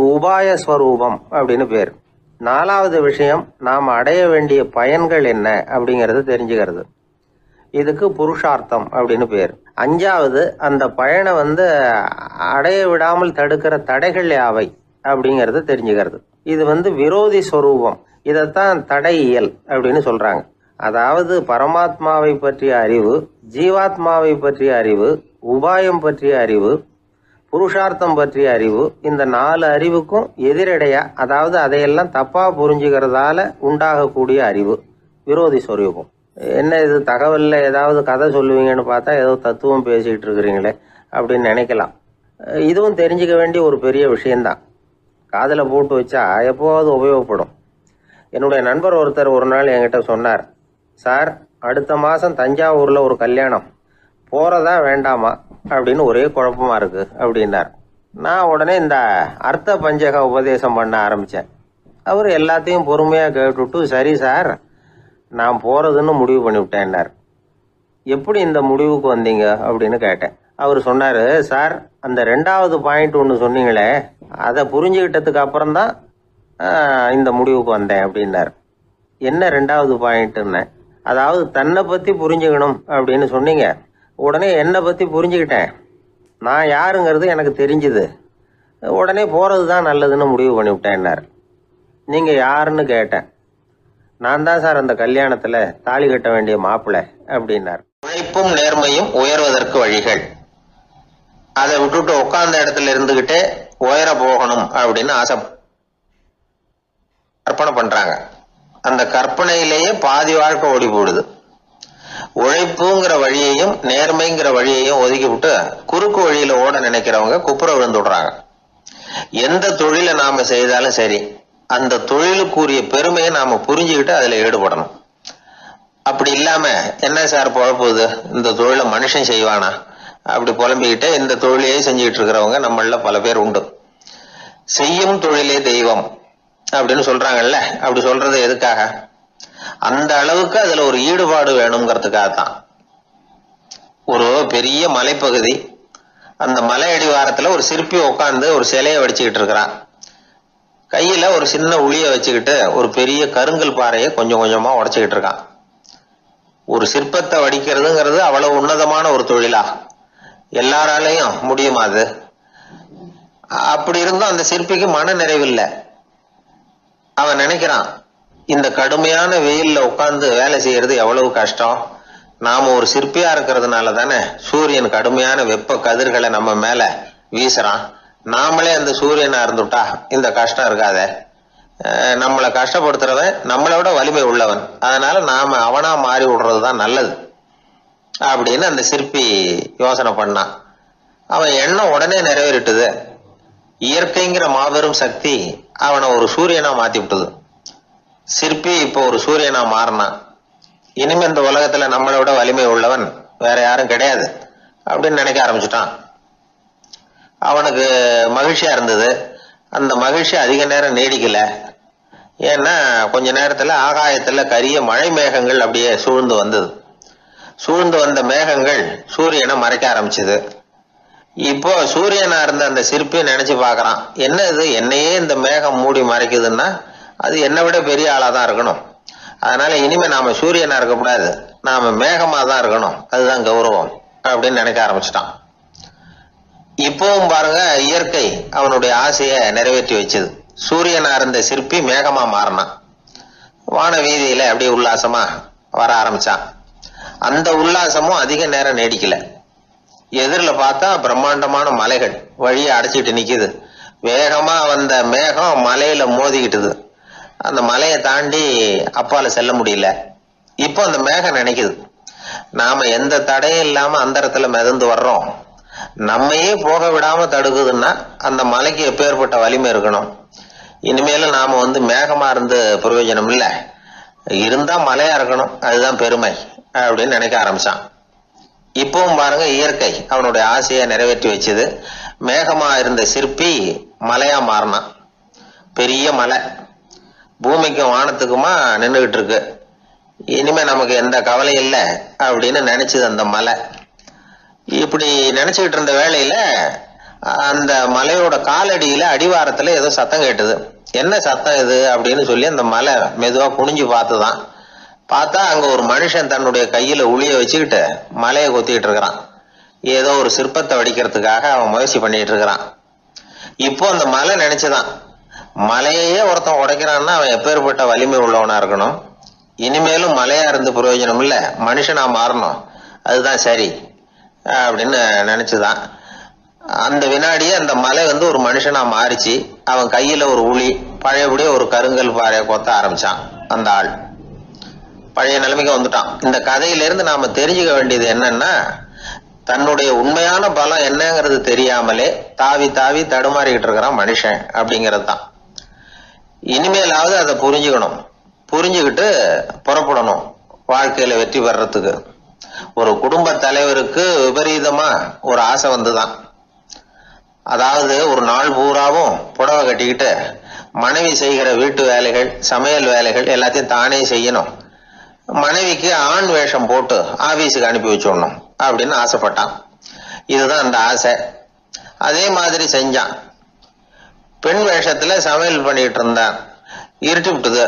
உபாய ஸ்வரூபம் அப்படின்னு பேர். நாலாவது விஷயம், நாம் அடைய வேண்டிய பயன்கள் என்ன அப்படிங்கிறத தெரிஞ்சுக்கிறது. இதுக்கு புருஷார்த்தம் அப்படின்னு பேர். அஞ்சாவது, அந்த பயனை அடைய விடாமல் தடுக்கிற தடைகள் யாவை அப்படிங்கிறத தெரிஞ்சுக்கிறது. இது விரோதி ஸ்வரூபம். இதைத்தான் தடையியல் அப்படின்னு சொல்றாங்க. அதாவது பரமாத்மாவை பற்றிய அறிவு, ஜீவாத்மாவை பற்றிய அறிவு, உபாயம் பற்றிய அறிவு, புருஷார்த்தம் பற்றிய அறிவு, இந்த 4 அறிவுக்கும் எதிரடையா, அதாவது அதையெல்லாம் தப்பா புரிஞ்சுக்கிறதால உண்டாகக்கூடிய அறிவு விரோதி ஸ்வரூபம். என்ன இது தகவல்ல ஏதாவது கதை சொல்லுவீங்கன்னு பார்த்தா ஏதோ தத்துவம் பேசிக்கிட்டு இருக்கிறீங்களே அப்படின்னு நினைக்கலாம். இதுவும் தெரிஞ்சுக்க வேண்டிய ஒரு பெரிய விஷயம்தான். காதில் போட்டு வச்சா எப்போவாவது உபயோகப்படும். என்னுடைய நண்பர் ஒருத்தர் ஒரு நாள் என்கிட்ட சொன்னார், சார் அடுத்த மாதம் தஞ்சாவூரில் ஒரு கல்யாணம், போகிறதா வேண்டாமா அப்படின்னு ஒரே குழப்பமா இருக்கு அப்படின்னார். நான் உடனே இந்த அர்த்த பஞ்சக உபதேசம் பண்ண ஆரம்பித்தேன். அவர் எல்லாத்தையும் பொறுமையாக கேட்டுவிட்டு, சரி சார் நான் போகிறதுன்னு முடிவு பண்ணிவிட்டேன்னார். எப்படி இந்த முடிவுக்கு வந்தீங்க அப்படின்னு கேட்டேன். அவர் சொன்னார், சார் அந்த 2வது பாயிண்ட் ஒன்று சொன்னீங்களே, அதை புரிஞ்சுக்கிட்டதுக்கு அப்புறம்தான் இந்த முடிவுக்கு வந்தேன் அப்படின்னார். என்ன 2வது பாயிண்ட்டுன்னு? அதாவது தன்னை பற்றி புரிஞ்சுக்கணும் அப்படின்னு சொன்னீங்க. உடனே என்னை பற்றி புரிஞ்சுக்கிட்டேன், நான் யாருங்கிறது எனக்கு தெரிஞ்சுது, உடனே போகிறது தான் நல்லதுன்னு முடிவு பண்ணிவிட்டேன்னார். நீங்கள் யாருன்னு கேட்டேன். நான் தான் சார் அந்த கல்யாணத்தில் தாலி கட்ட வேண்டிய மாப்பிள்ளை அப்படின்னார். உழைப்பும் நேர்மையும் உயர்வதற்கு வழிகள். அதை விட்டுட்டு உட்கார்ந்த இடத்துல இருந்துகிட்டே உயர போகணும் அப்படின்னு கற்பனை பண்றாங்க. அந்த கற்பனையிலேயே பாதி வாழ்க்கை ஓடி போடுது. உழைப்புங்கிற வழியையும் நேர்மைங்கிற வழியையும் ஒதுக்கி விட்டு குறுக்கு வழியில ஓட நினைக்கிறவங்க குப்புற விழுந்துடுறாங்க. எந்த தொழிலை நாம செய்தாலும் சரி, அந்த தொழிலுக்குரிய பெருமையை நாம புரிஞ்சுக்கிட்டு அதுல ஈடுபடணும். அப்படி இல்லாம என்ன சார் பொழப்புது, இந்த தொழிலை மனுஷன் செய்வானா அப்படி புலம்பிக்கிட்டு இந்த தொழிலையே செஞ்சுக்கிட்டு இருக்கிறவங்க நம்மள பல பேர் உண்டு. செய்யும் தொழிலே தெய்வம் அப்படின்னு சொல்றாங்கல்ல, அப்படி சொல்றது எதுக்காக? அந்த அளவுக்கு அதுல ஒரு ஈடுபாடு வேணுங்கிறதுக்காகத்தான். ஒரு பெரிய மலைப்பகுதி, அந்த மலை அடிவாரத்துல ஒரு சிற்பி உட்காந்து ஒரு சிலையை வடிச்சுக்கிட்டு இருக்கிறான். கையில ஒரு சின்ன உளிய வச்சுக்கிட்டு ஒரு பெரிய கருங்கல் பாறையை கொஞ்சம் கொஞ்சமா உடைச்சுக்கிட்டு இருக்கான். ஒரு சிற்பத்தை வடிக்கிறதுங்கிறது அவ்வளவு உன்னதமான ஒரு தொழிலா? எல்லாராலையும் முடியுமா அது? அப்படி இருந்தும் அந்த சிற்பிக்கு மன நிறைவில்லை. அவன் நினைக்கிறான், இந்த கடுமையான வெயில்ல உட்கார்ந்து வேலை செய்யறது எவ்வளவு கஷ்டம். நாம ஒரு சிற்பியா இருக்கிறதுனால தானே சூரியன் கடுமையான வெப்ப கதிர்களை நம்ம மேல வீசுறான். நாமளே அந்த சூரியனா இருந்துட்டா இந்த கஷ்டம் இருக்காத. நம்மளை கஷ்டப்படுத்துறவன் நம்மளோட வலிமை உள்ளவன், அதனால நாம அவனா மாறி விடுறதுதான் நல்லது அப்படின்னு அந்த சிற்பி யோசனை பண்ணான். அவன் எண்ணம் உடனே நிறைவேறிட்டுது. இயற்கைங்கிற மாபெரும் சக்தி அவனை ஒரு சூரியனா மாத்தி விட்டது. சிற்பி இப்போ ஒரு சூரியனா மாறினான். இனிமே இந்த உலகத்துல நம்மளோட வலிமை உள்ளவன் வேற யாரும் கிடையாது அப்படின்னு நினைக்க ஆரம்பிச்சுட்டான். அவனுக்கு மகிழ்ச்சியா இருந்தது. அந்த மகிழ்ச்சி அதிக நேரம் நீடிக்கல. ஏன்னா கொஞ்ச நேரத்துல ஆகாயத்துல கரிய மழை மேகங்கள் அப்படியே சூழ்ந்து வந்தது. சூழ்ந்து வந்த மேகங்கள் சூரியனை மறைக்க ஆரம்பிச்சது. இப்போ சூரியனா இருந்த அந்த சிற்பி நினைச்சு பாக்குறான், என்ன இது என்னையே இந்த மேகம் மூடி மறைக்குதுன்னா அது என்னை விட பெரிய ஆளாதான் இருக்கணும். அதனால இனிமே நாம சூரியனா இருக்கக்கூடாது, நாம மேகமா தான் இருக்கணும், அதுதான் கௌரவம் அப்படின்னு நினைக்க ஆரம்பிச்சிட்டான். இப்பவும் பாருங்க, இயற்கை அவனுடைய ஆசையை நிறைவேற்றி வச்சது. சூரியனா இருந்த சிற்பி மேகமா மாறினான். வான வீதியில அப்படியே உல்லாசமா வர ஆரம்பிச்சான். அந்த உல்லாசமும் அதிக நேரம் நீடிக்கல. எதிரில் பார்த்தா பிரம்மாண்டமான மலைகள் வழியை அடைச்சிட்டு நிக்குது. வேகமா வந்த மேகம் மலையில மோதிக்கிட்டுது. அந்த மலையை தாண்டி அப்பால செல்ல முடியல. இப்போ அந்த மேகம் நினைக்குது, நாம எந்த தடையும் இல்லாம அந்த இடத்துல மிதந்து வர்றோம், நம்மையே போக விடாம தடுக்குதுன்னா அந்த மலைக்கு எப்பேற்பட்ட வலிமை இருக்கணும். இனிமேலும் நாம மேகமா இருந்து பிரயோஜனம் இல்லை, இருந்தா மலையா இருக்கணும், அதுதான் பெருமை அப்படின்னு நினைக்க ஆரம்பிச்சான். இப்பவும் பாருங்க, இயற்கை அவனுடைய ஆசையை நிறைவேற்றி வச்சது. மேகமா இருந்த சிற்பி மலையா மாறினான். பெரிய மலை பூமிக்கும் வானத்துக்குமா நின்றுகிட்டு இருக்கு. இனிமே நமக்கு எந்த கவலை இல்லை அப்படின்னு நினைச்சது அந்த மலை. இப்படி நினைச்சுக்கிட்டு இருந்த வேளையில அந்த மலையோட காலடியில அடிவாரத்துல ஏதோ சத்தம் கேட்டுது. என்ன சத்தம் இது அப்படின்னு சொல்லி அந்த மலை மெதுவா குனிஞ்சு பார்த்துதான். பார்த்தா அங்க ஒரு மனுஷன் தன்னுடைய கையில உளிய வச்சுக்கிட்டு மலையை கொத்திக்கிட்டு இருக்கிறான். ஏதோ ஒரு சிற்பத்தை வடிக்கிறதுக்காக அவன் முயற்சி பண்ணிட்டு இருக்கிறான். இப்போ அந்த மலை நினைச்சுதான், மலையே ஒருத்தன் உடைக்கிறான்னா அவன் எப்பேற்பட்ட வலிமை உள்ளவனா இருக்கணும். இனிமேலும் மலையா இருந்து பிரயோஜனம் இல்ல, மனுஷனா மாறணும், அதுதான் சரி அப்படின்னு நினைச்சுதான். அந்த வினாடியே அந்த மலை ஒரு மனுஷனா மாறிச்சு. அவன் கையில ஒரு உளி, பழையபடியே ஒரு கருங்கல் பாறையை கொத்த ஆரம்பிச்சான். அந்த ஆள் பழைய நிலைமைக்கு வந்துட்டான். இந்த கதையிலிருந்து நாம தெரிஞ்சுக்க வேண்டியது என்னன்னா, தன்னுடைய உண்மையான பலம் என்னங்கிறது தெரியாமலே தாவி தாவி தடுமாறிக்கிட்டு இருக்கிறான் மனுஷன் அப்படிங்கிறது தான். இனிமேலாவது அதை புரிஞ்சுக்கணும், புரிஞ்சுக்கிட்டு புறப்படணும் வாழ்க்கையில வெற்றி பெறறதுக்கு. ஒரு குடும்ப தலைவருக்கு விபரீதமா ஒரு ஆசை வந்துதான். அதாவது ஒரு நாள் பூராவும் புடவை கட்டிக்கிட்டு மனைவி செய்கிற வீட்டு வேலைகள், சமையல் வேலைகள் எல்லாத்தையும் தானே செய்யணும், மனைவிக்கு ஆண் வேஷம் போட்டு ஆபீஸுக்கு அனுப்பி வச்சுடணும் அப்படின்னு ஆசைப்பட்டான். இதுதான் அந்த ஆசை. அதே மாதிரி செஞ்சான். பெண் வேஷத்துல சமையல் பண்ணிட்டு இருந்தான். இருட்டி விட்டுது.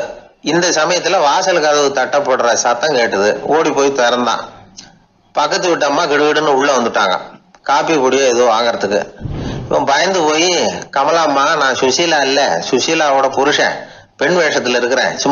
இந்த சமயத்துல வாசல் கதவு தட்டப்படுற சத்தம் கேட்டுது. ஓடி போய் திறந்தான். பக்கத்து வீட்டு அம்மா கிடுகிடுன்னு உள்ள வந்துட்டாங்க, காப்பி பொடியோ ஏதோ வாங்கறதுக்கு. இவன் பயந்து போய், கமலாம்மா, நான் சுசீலா இல்ல, சுசீலாவோட புருஷன், பெண் வேஷத்துல இருக்கிறேன், சும்மா